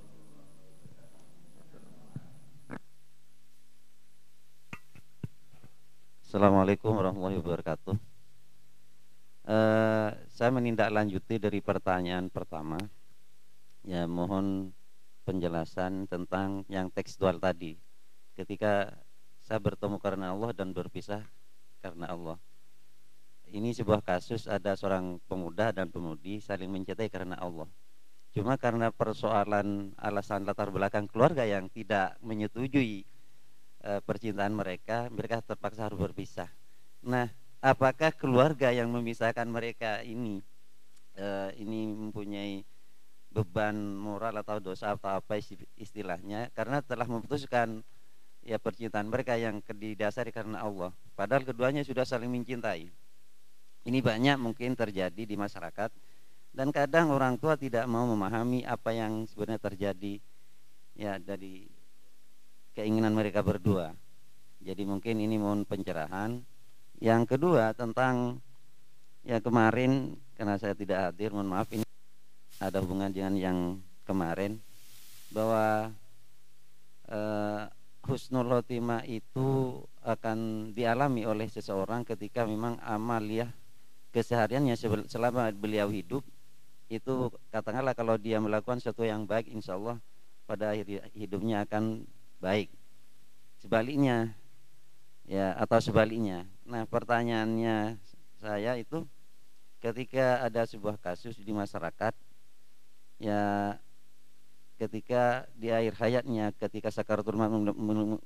Assalamualaikum warahmatullahi wabarakatuh. Saya menindaklanjuti dari pertanyaan pertama. Ya, mohon penjelasan tentang yang tekstual tadi. Ketika saya bertemu karena Allah dan berpisah karena Allah. Ini sebuah kasus, ada seorang pemuda dan pemudi saling mencintai karena Allah. Cuma karena persoalan alasan latar belakang keluarga yang tidak menyetujui percintaan mereka terpaksa harus berpisah. Nah, apakah keluarga yang memisahkan mereka ini mempunyai beban moral atau dosa atau apa istilahnya, karena telah memutuskan ya percintaan mereka yang didasari karena Allah, padahal keduanya sudah saling mencintai. Ini banyak mungkin terjadi di masyarakat, dan kadang orang tua tidak mau memahami apa yang sebenarnya terjadi ya dari keinginan mereka berdua. Jadi mungkin ini mohon pencerahan. Yang kedua tentang ya kemarin, karena saya tidak hadir, mohon maaf, ini ada hubungan dengan yang kemarin, bahwa husnul khotimah itu akan dialami oleh seseorang ketika memang amaliyah kesehariannya selama beliau hidup itu, katakanlah kalau dia melakukan sesuatu yang baik, insya Allah pada akhir hidupnya akan baik. Sebaliknya ya, atau sebaliknya. Nah, pertanyaannya saya itu, ketika ada sebuah kasus di masyarakat ya, ketika di akhir hayatnya, ketika sakaratul maut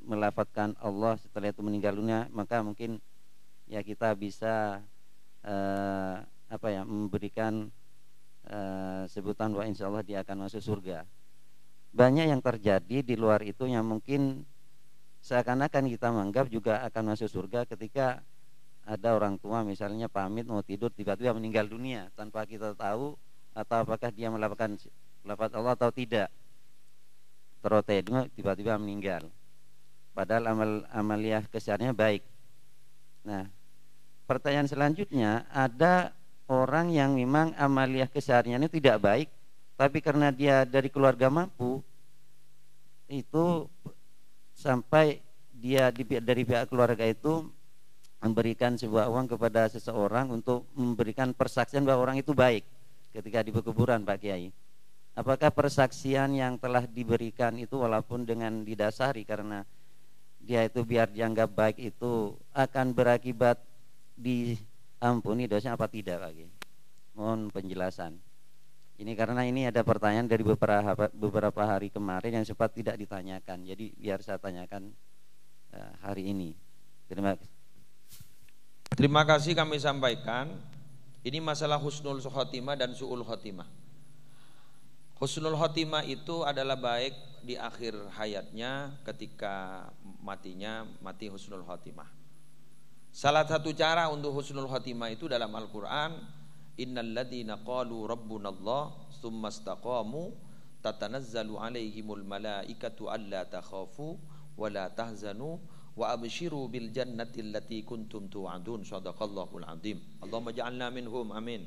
melafadzkan Allah, setelah itu meninggal dunia, maka mungkin ya kita bisa memberikan sebutan bahwa insya Allah dia akan masuk surga. Banyak yang terjadi di luar itu yang mungkin seakan-akan kita menganggap juga akan masuk surga ketika ada orang tua misalnya pamit mau tidur, tiba-tiba meninggal dunia tanpa kita tahu, atau apakah dia melafalkan lafaz Allah atau tidak, tiba-tiba meninggal padahal amaliyah kesehariannya baik. Nah, pertanyaan selanjutnya, ada orang yang memang amaliyah kesehariannya tidak baik, tapi karena dia dari keluarga mampu, itu sampai dia dari pihak keluarga itu memberikan sebuah uang kepada seseorang untuk memberikan persaksian bahwa orang itu baik ketika di pekuburan, Pak Kiai. Apakah persaksian yang telah diberikan itu walaupun dengan didasari karena dia itu biar dianggap baik itu akan berakibat diampuni dosanya apa tidak, Pak Kiai? Mohon penjelasan. Ini karena ini ada pertanyaan dari beberapa hari kemarin yang sempat tidak ditanyakan. Jadi biar saya tanyakan hari ini. Terima kasih kami sampaikan. Ini masalah husnul khotimah dan su'ul khotimah. Husnul khotimah itu adalah baik di akhir hayatnya, ketika mati husnul khotimah. Salah satu cara untuk husnul khotimah itu dalam Al-Quran, innal ladzina qalu rabbunallah tsumma istaqamu tatanazzalu alaihimul malaikatu alla takhafu wa la tahzanu wa abshiru bil jannati allati kuntum tu'adun. Shadaqallahul azim. Allahumma ja'alna minhum, amin.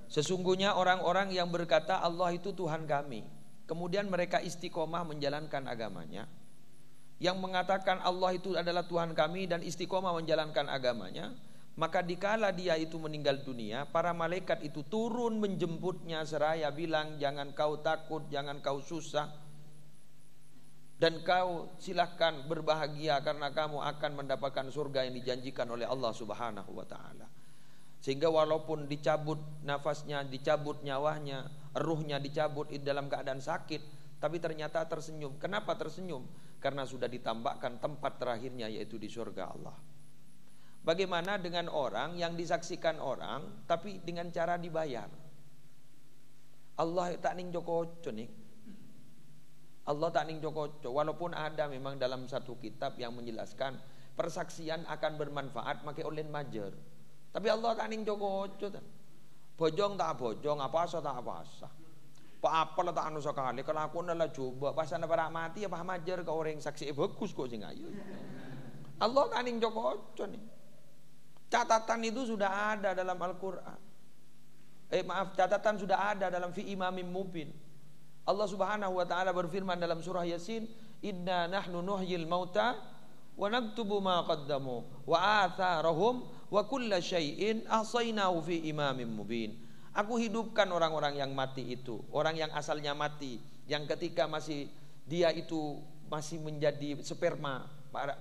Sesungguhnya orang-orang yang berkata Allah itu Tuhan kami, kemudian mereka istiqomah menjalankan agamanya, yang mengatakan Allah itu adalah Tuhan kami dan istiqomah menjalankan agamanya, maka dikala dia itu meninggal dunia, para malaikat itu turun menjemputnya seraya bilang, jangan kau takut, jangan kau susah, dan kau silahkan berbahagia karena kamu akan mendapatkan surga yang dijanjikan oleh Allah Subhanahu wa ta'ala. Sehingga walaupun dicabut nafasnya, dicabut nyawanya, ruhnya dicabut dalam keadaan sakit, tapi ternyata tersenyum. Kenapa tersenyum? Karena sudah ditambahkan tempat terakhirnya, yaitu di surga Allah. Bagaimana dengan orang yang disaksikan orang tapi dengan cara dibayar? Allah tak ning joko nih. Allah tak ning joko, walaupun ada memang dalam satu kitab yang menjelaskan persaksian akan bermanfaat make olen majer. Tapi Allah tak ning joko, bojong tak bojong, apa asa tak apa asa. Apa lah tak anu sekali, kalau aku nala coba pas anda para mati apa majer ke orang saksi bagus kok sing ayu. Allah kaning Joko nih. Catatan itu sudah ada dalam Al-Quran. Catatan sudah ada dalam fi imamin mubin. Allah Subhanahu wa taala berfirman dalam surah Yasin, "Inna nahnu nuhyil mauta wa naktubu ma qaddamu wa atharahum wa kulla syai'in ahsaynahu fi imamin mubin." Aku hidupkan orang-orang yang mati itu, orang yang asalnya mati, yang ketika masih dia itu masih menjadi sperma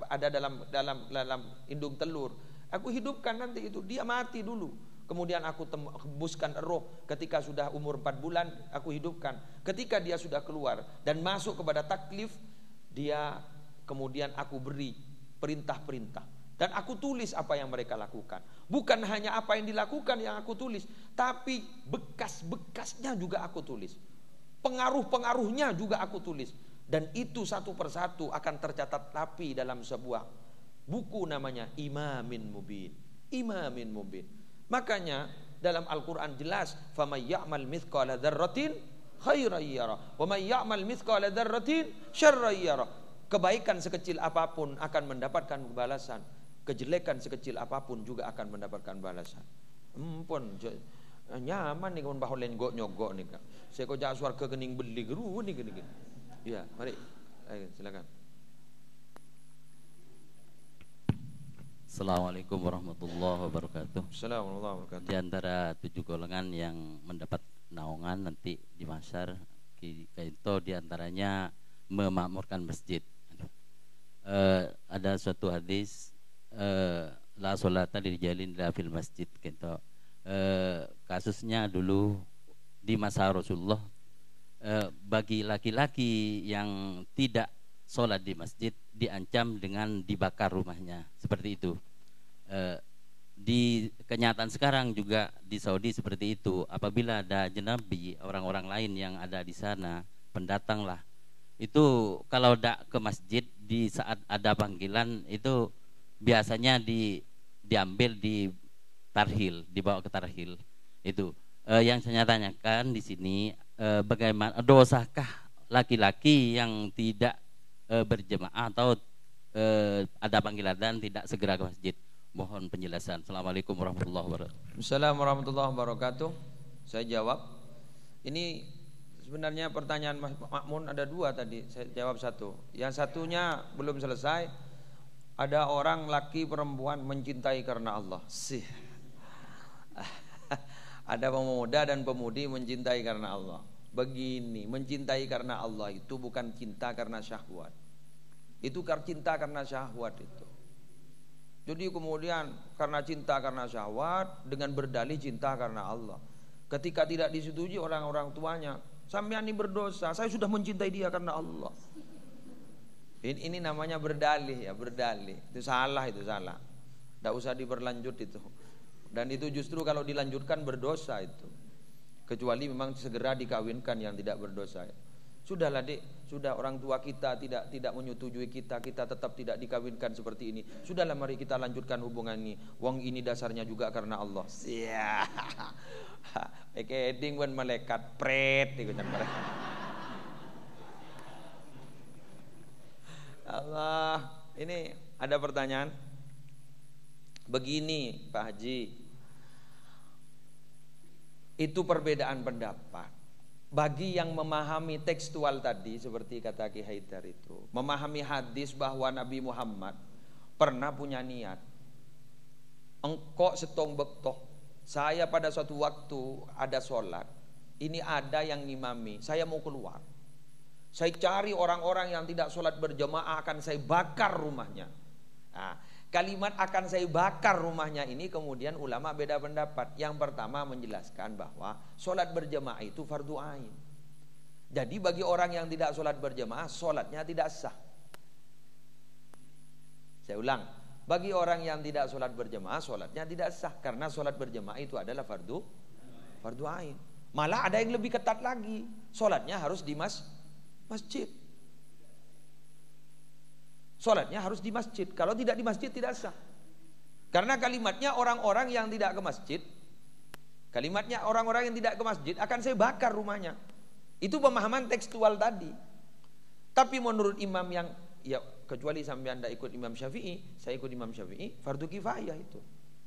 ada dalam indung telur. Aku hidupkan nanti itu, dia mati dulu. Kemudian aku hembuskan roh ketika sudah umur 4 bulan, aku hidupkan. Ketika dia sudah keluar dan masuk kepada taklif, dia kemudian aku beri perintah-perintah. Dan aku tulis apa yang mereka lakukan. Bukan hanya apa yang dilakukan yang aku tulis, tapi bekas-bekasnya juga aku tulis. Pengaruh-pengaruhnya juga aku tulis. Dan itu satu persatu akan tercatat rapi dalam sebuah buku namanya Imamin Mubin. Imamin Mubin. Makanya dalam Al-Quran jelas, "Faman ya'mal mithqala dzarratin khairan yara, wa man ya'mal mithqala dzarratin syarran yara." Kebaikan sekecil apapun akan mendapatkan balasan, kejelekan sekecil apapun juga akan mendapatkan balasan. Ampun, nyaman nih mun baholen gok nyogok nih Kak. Saya kok jak swarga kening beli geru nih gini. Ya, mari. Ayo, silakan. Assalamualaikum warahmatullahi wabarakatuh. Assalamualaikum warahmatullahi wabarakatuh. Di antara 7 golongan yang mendapat naungan nanti di mahsyar, itu diantaranya memakmurkan masjid. Ada suatu hadis, la sholata lirijalin la fil masjid gitu. Kasusnya dulu di masa Rasulullah, bagi laki-laki yang tidak sholat di masjid diancam dengan dibakar rumahnya, seperti itu. Di kenyataan sekarang juga di Saudi seperti itu. Apabila ada jenabi, orang-orang lain yang ada di sana, pendatang lah, itu kalau tidak ke masjid di saat ada panggilan itu biasanya diambil di tarhil, dibawa ke tarhil. Itu yang saya tanyakan di sini, bagaimana dosakah laki-laki yang tidak berjemaah atau ada panggilan dan tidak segera ke masjid? Mohon penjelasan. Assalamualaikum warahmatullahi wabarakatuh. Assalamualaikum warahmatullahi wabarakatuh. Saya jawab. Ini sebenarnya pertanyaan Mas Makmun ada 2 tadi. Saya jawab 1. Yang satunya belum selesai. Ada orang laki perempuan mencintai karena Allah. Ada pemuda dan pemudi mencintai karena Allah. Begini, mencintai karena Allah itu bukan cinta karena syahwat. Itu cinta karena syahwat itu. Jadi kemudian karena cinta karena syahwat dengan berdalih cinta karena Allah. Ketika tidak disetujui orang-orang tuanya, sampean ini berdosa, saya sudah mencintai dia karena Allah. Ini namanya berdalih ya, berdalih. Itu salah, itu salah. Tidak usah diberlanjut itu. Dan itu justru kalau dilanjutkan berdosa itu. Kecuali memang segera dikawinkan yang tidak berdosa. Sudahlah Dek, sudah orang tua kita tidak menyetujui kita tetap tidak dikawinkan seperti ini. Sudahlah, mari kita lanjutkan hubungan ini. Wong ini dasarnya juga karena Allah. Sia. Ekeding wan malaikat pret ikutan mereka. Allah, ini ada pertanyaan. Begini Pak Haji, itu perbedaan pendapat. Bagi yang memahami tekstual tadi seperti kata Ki Haidar itu, memahami hadis bahwa Nabi Muhammad pernah punya niat, engkau setong bektoh, saya pada suatu waktu ada sholat, ini ada yang ngimami, saya mau keluar, saya cari orang-orang yang tidak sholat berjamaah, akan saya bakar rumahnya. Nah, kalimat akan saya bakar rumahnya ini kemudian ulama beda pendapat. Yang pertama menjelaskan bahwa sholat berjamaah itu fardu ain. Jadi bagi orang yang tidak sholat berjamaah, sholatnya tidak sah. Saya ulang, bagi orang yang tidak sholat berjamaah, sholatnya tidak sah. Karena sholat berjamaah itu adalah fardu ain. Malah ada yang lebih ketat lagi, sholatnya harus di masjid. Sholatnya harus di masjid. Kalau tidak di masjid tidak sah. Karena kalimatnya orang-orang yang tidak ke masjid, kalimatnya orang-orang yang tidak ke masjid akan saya bakar rumahnya. Itu pemahaman tekstual tadi. Tapi menurut imam yang ya kecuali sampean tidak ikut Imam Syafi'i, saya ikut Imam Syafi'i, fardu kifayah itu.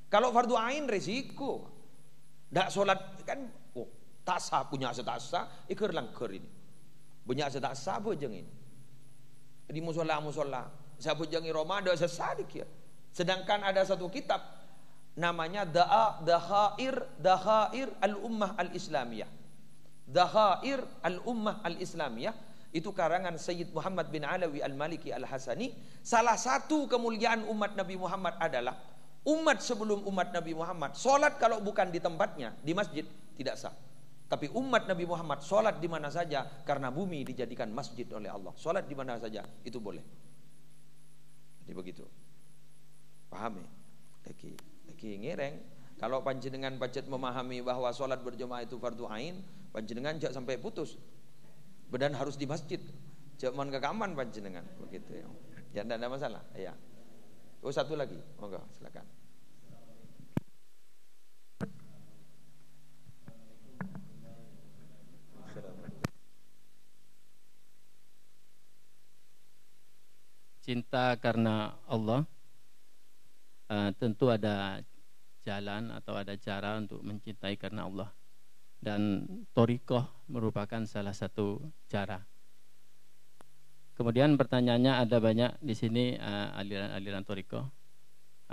Kalau fardu ain resiko. Tidak sholat kan, tak sah punya tak sah, ikut langkar ini. Punya tak sah apa jeng ini. Di musola, saya pujangi Ramadan sesah dikir. Sedangkan ada satu kitab namanya Dakhair al-Ummah al-Islamiyah. Dakhair al-Ummah al-Islamiyah itu karangan Sayyid Muhammad bin Alawi al-Maliki al-Hasani. Salah satu kemuliaan umat Nabi Muhammad adalah umat sebelum umat Nabi Muhammad solat kalau bukan di tempatnya di masjid tidak sah. Tapi umat Nabi Muhammad solat di mana saja karena bumi dijadikan masjid oleh Allah. Solat di mana saja itu boleh. Jadi begitu. Pahami? Lagi ngereng. Kalau panjenengan pacet memahami bahwa solat berjemaah itu fardu ain, panjenengan jak sampai putus. Badan harus di masjid. Jak mon ke kaman panjenengan begitu ya. Ya tidak ada masalah. Ya. Oh satu lagi, monggo silakan. Cinta karena Allah, tentu ada jalan atau ada cara untuk mencintai karena Allah, dan thoriqah merupakan salah satu cara. Kemudian pertanyaannya ada banyak di sini aliran-aliran thoriqah.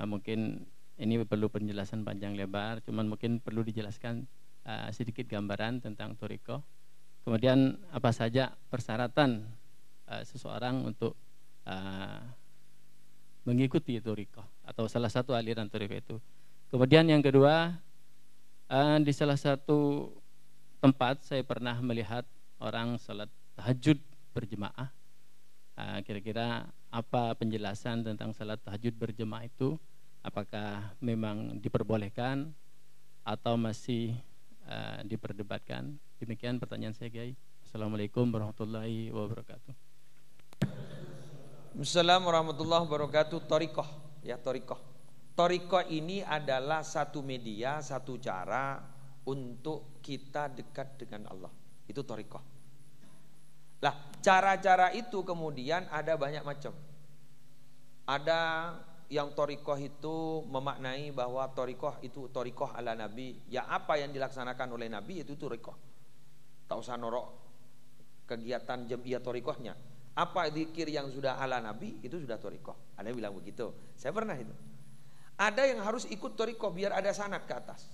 Mungkin ini perlu penjelasan panjang lebar, cuman mungkin perlu dijelaskan sedikit gambaran tentang thoriqah. Kemudian apa saja persyaratan seseorang untuk mengikuti thoriqah atau salah satu aliran thoriqah itu. Kemudian yang kedua, di salah satu tempat saya pernah melihat orang salat tahajud berjemaah. Kira-kira apa penjelasan tentang salat tahajud berjemaah itu? Apakah memang diperbolehkan atau masih diperdebatkan? Demikian pertanyaan saya, Kiai. Assalamualaikum warahmatullahi wabarakatuh. Assalamualaikum warahmatullahi wabarakatuh. Thoriqah, ya thoriqah. Thoriqah ini adalah satu media, satu cara untuk kita dekat dengan Allah. Itu thoriqah. Lah, cara-cara itu kemudian ada banyak macam. Ada yang thoriqah itu memaknai bahwa thoriqah itu thoriqah ala Nabi. Ya apa yang dilaksanakan oleh Nabi itu thoriqah. Tak usah norok kegiatan jamiah thoriqahnya. Apa zikir yang sudah ala Nabi itu sudah thoriqah. Ada yang bilang begitu. Saya pernah itu. Ada yang harus ikut thoriqah biar ada sanad ke atas.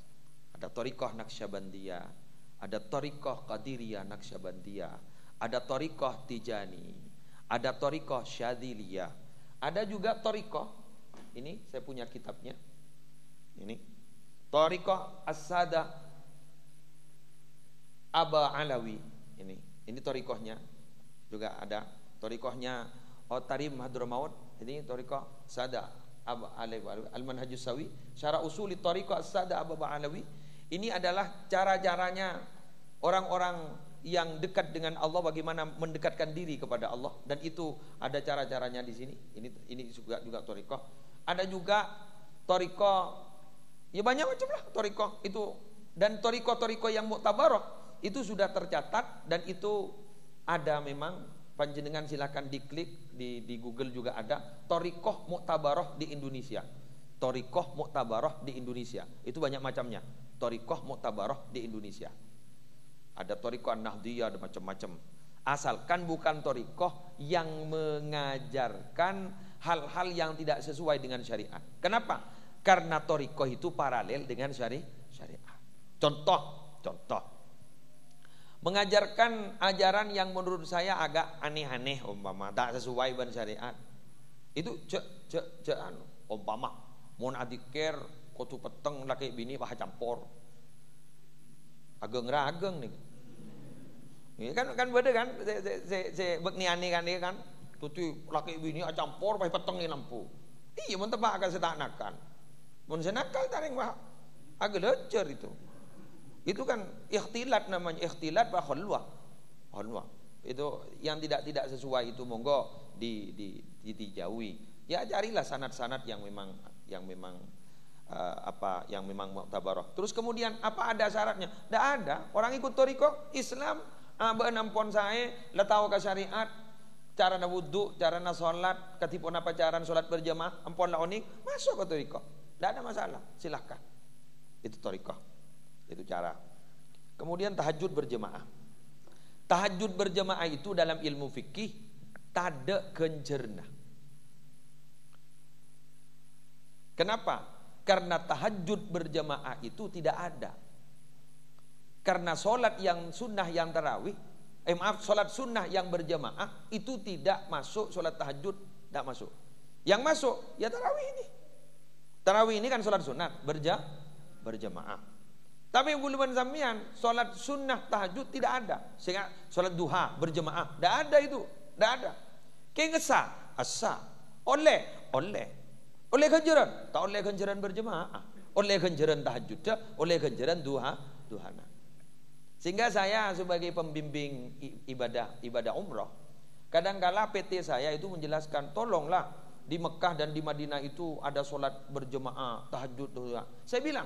Ada thoriqah Naqsyabandiyah, ada thoriqah Qadiriyah Naqsyabandiyah, ada thoriqah Tijani, ada thoriqah Syadziliyah, ada juga thoriqah. Ini saya punya kitabnya. Ini thoriqah As-Sadah Aba Alawi. Ini thoriqahnya. Juga ada thoriqahnya Tarim Hadramaut. Ini thoriqah Sadah Aba Alawi Al-Manhajus Sawi, Syarah Usuli Thariqah As-Sadah Aba Alawi. Ini adalah cara-caranya orang-orang yang dekat dengan Allah, bagaimana mendekatkan diri kepada Allah, dan itu ada cara-caranya di sini. Ini juga thariqah. Ada juga thariqah, ya banyak macam lah thariqah itu, dan thariqah yang mu'tabarah itu sudah tercatat dan itu ada memang. Panjenengan silakan diklik di Google juga ada thariqah mu'tabarah di Indonesia. Thariqah mu'tabarah di Indonesia. Itu banyak macamnya. Thariqah mu'tabarah di Indonesia. Ada thariqah Nahdiyah, ada macam-macam. Asalkan bukan thariqah yang mengajarkan hal-hal yang tidak sesuai dengan syariat. Kenapa? Karena thariqah itu paralel dengan syariat. Contoh. Mengajarkan ajaran yang menurut saya agak aneh-aneh, umpama tak sesuai dengan syariat. Itu umpama mun adikir kutu peteng laki bini bah campur. Ageng-rageng nih. Ini kan beda kan se bekniani kan dia kan. Tutu laki bini campur bah peteng ni lampu. Iya mun tebak akan setanakan. Mun senakal taring bah agak lecer itu. Itu kan ikhtilat namanya, ikhtilat wa khulwah. Itu yang tidak sesuai itu monggo dijauhi. Ya carilah sanad-sanad yang memang yang memang mu'tabarah. Terus kemudian apa ada syaratnya? Tidak ada. Orang ikut thariqah Islam benampon saya letau ke syariat cara na wudhu, cara na sholat, katipun apa cara sholat berjamaah, ampun lah oning, masuk ke torikoh. Tidak ada masalah, silahkan. Itu torikoh, itu cara. Kemudian tahajud berjamaah. Tahajud berjamaah itu dalam ilmu fikih tada kencerna. Kenapa? Karena tahajud berjamaah itu tidak ada. Karena sholat yang sunnah yang tarawih, sholat sunnah yang berjamaah itu tidak masuk sholat tahajud, tidak masuk. Yang masuk ya tarawih ini. Tarawih ini kan sholat sunat berjamaah. Tapi buluman sampean sholat sunnah tahajud tidak ada. Sehingga sholat duha berjamaah tidak ada itu, tidak ada. Kengesa, asa, oleh ganjaran, tak oleh ganjaran berjamaah, oleh ganjaran tahajud, oleh ganjaran duhana. Sehingga saya sebagai pembimbing ibadah umroh, kadang-kala PT saya itu menjelaskan, tolonglah di Mekah dan di Madinah itu ada sholat berjamaah tahajud. Saya bilang,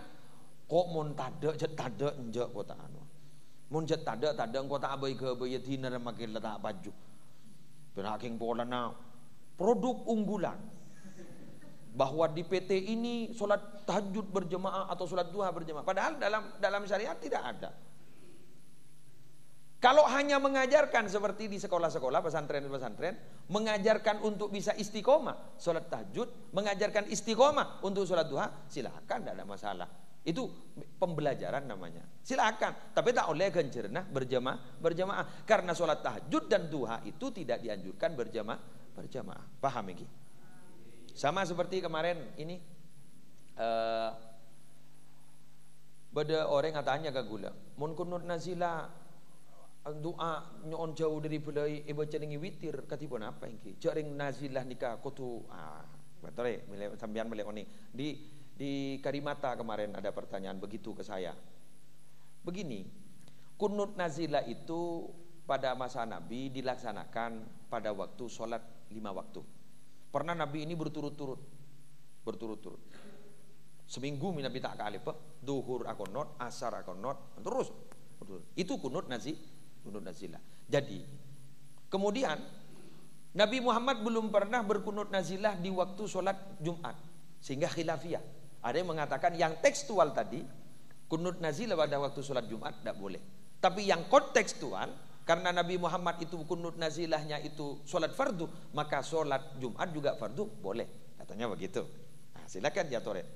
kok mon tada enjak kota anu, mon jet tada kota abai ke abai tina dan makin letak baju, penaking polana produk unggulan. Bahwa di PT ini sholat tahajud berjamaah atau sholat duha berjamaah. Padahal dalam syariat tidak ada. Kalau hanya mengajarkan seperti di sekolah-sekolah, pesantren-pesantren, mengajarkan untuk bisa istiqomah sholat tahajud, mengajarkan istiqomah untuk sholat duha, silakan, tidak ada masalah. Itu pembelajaran namanya. Silakan, tapi tak oleh ganjarna berjamaah. Karena sholat tahajud dan duha itu tidak dianjurkan berjamaah. Paham ini? Sama seperti kemarin ini, bada orang katanya ke gula, mun kunut nazila doa nyon jauh dari belai baca dengan witir katipun apa ini? Jaring nazilah nikah kutu betul ya, sambian balik oni di Karimata kemarin ada pertanyaan begitu ke saya. Begini, kunut nazilah itu pada masa Nabi dilaksanakan pada waktu sholat 5 waktu. Pernah Nabi ini berturut-turut. Seminggu Nabi tak kali duhur akonot, asar akonot, terus. Itu kunut nazilah. Jadi kemudian Nabi Muhammad belum pernah berkunut nazilah di waktu sholat Jumat, sehingga khilafiyah. Ada yang mengatakan yang tekstual tadi kunut nazilah pada waktu sholat Jumat tidak boleh. Tapi yang kontekstual, karena Nabi Muhammad itu kunut nazilahnya itu sholat fardu, maka sholat Jumat juga fardu boleh. Katanya begitu. Nah, silakan ya tore.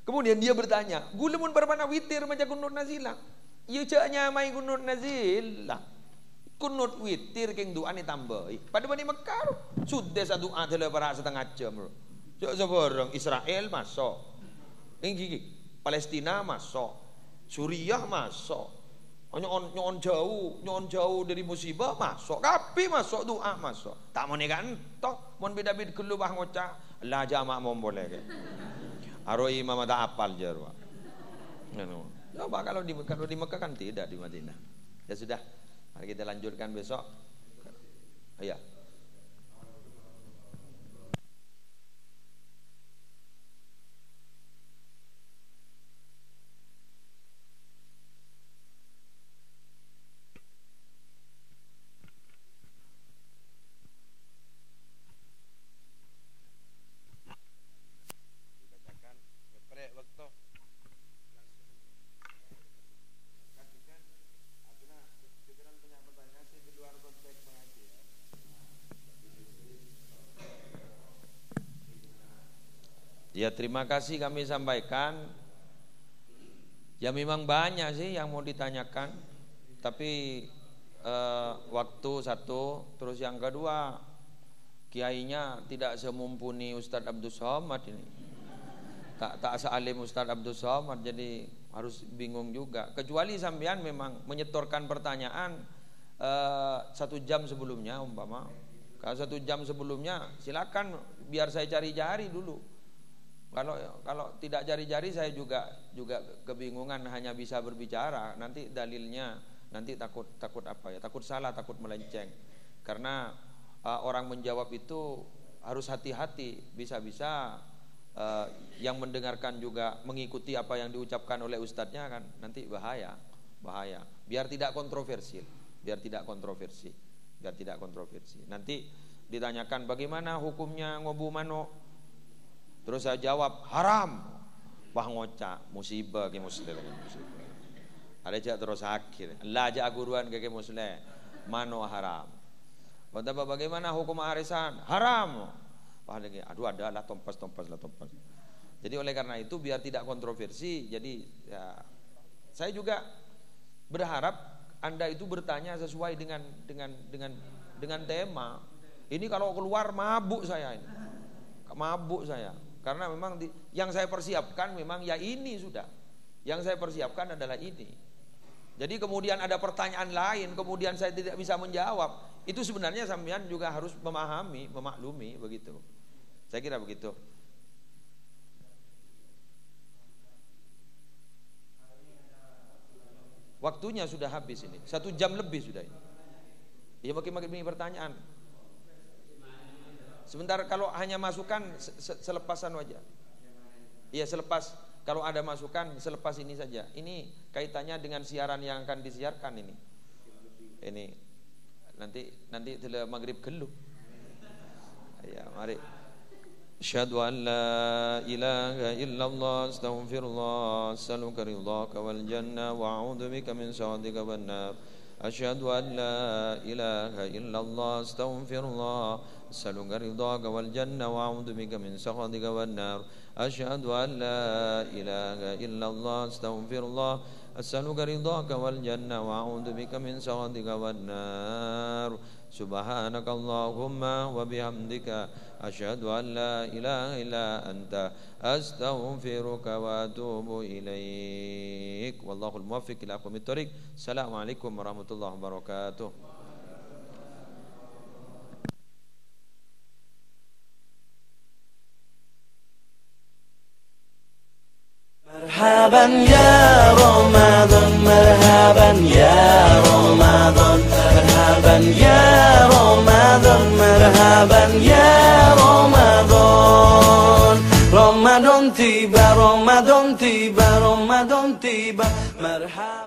Kemudian dia bertanya, gulemun bermana witir macam kunut nazilah? Iya caknya mai kunut nazilah. Kunut witir keng doa ni tambahi. Pada bani Mekar sudah satu doa telah para setengah jam. Cak sebarang Israel masuk, ini Palestina masuk, Suriah masuk. Nyon jauh dari musibah masuk, kapi masuk, doa masuk. Tak mau nekan toh, mon beda-beda kelubah ngocah, lah jamak mau boleh ke. Aroi mama tak apal jarwa. Coba kalau di Mekah kan tidak, di Madinah. Ya sudah, mari kita lanjutkan besok. Iya. Ya terima kasih kami sampaikan. Ya memang banyak sih yang mau ditanyakan, tapi waktu satu, terus yang kedua kiainya tidak semumpuni Ustadz Abdul Somad ini, tak sealim Ustadz Abdul Somad, jadi harus bingung juga. Kecuali sampean memang menyetorkan pertanyaan 1 jam sebelumnya umpama. Kalau 1 jam sebelumnya silakan, biar saya cari-cari dulu. Kalau tidak jari-jari saya juga kebingungan, hanya bisa berbicara, nanti dalilnya nanti takut apa ya, takut salah, takut melenceng. Karena orang menjawab itu harus hati-hati, bisa-bisa yang mendengarkan juga mengikuti apa yang diucapkan oleh ustadznya, kan nanti bahaya. Biar tidak kontroversi. Nanti ditanyakan bagaimana hukumnya ngobu manuk. Terus saya jawab haram. Wah ngocak, musibah ke muslim. Ada jak terus akhir. Lah jak guruan ke muslim. Manuk haram. Bagaimana hukum arisan? Haram. Wah lagi, aduh ada lah tompas. Jadi oleh karena itu biar tidak kontroversi, jadi ya, saya juga berharap Anda itu bertanya sesuai dengan tema. Ini kalau keluar mabuk saya ini. Mabuk saya. Karena memang yang saya persiapkan memang ya ini sudah. Yang saya persiapkan adalah ini. Jadi kemudian ada pertanyaan lain, kemudian saya tidak bisa menjawab. Itu sebenarnya sampean juga harus memahami, memaklumi begitu. Saya kira begitu. Waktunya sudah habis ini. 1 jam lebih sudah ini. Ya makin pertanyaan. Sebentar, kalau hanya masukan selepasan aja. Iya selepas, kalau ada masukan selepas ini saja. Ini kaitannya dengan siaran yang akan disiarkan ini. Ini nanti setelah maghrib geluh. Ya mari. Asyhadu an la ilaha illallah astaghfirullah as'aluka ridhaka wal jannah wa a'udzu bika min sakhatika wan nar. Asyhadu an la ilaha illallah astaghfirullah as'aluka ridhaka wal jannah wa a'udzu bika min sakhatika wan nar. Asyhadu an la ilaha illallah astaghfirullah as'aluka ridhaka wal jannah wa a'udzu bika min sakhatika wan nar. Subhanakallahumma wa bihamdika asyhadu an la ilaha illa anta astaghfiruka wa atubu ilaik. Wallahul muwaffiq ila aqwamit thoriq. Assalamualaikum warahmatullahi wabarakatuh. مرحبا يا رمضان مرحبا يا رمضان مرحبا يا رمضان مرحبا يا رمضان رمضان تيبا رمضان تيبا رمضان تيبا مرحبا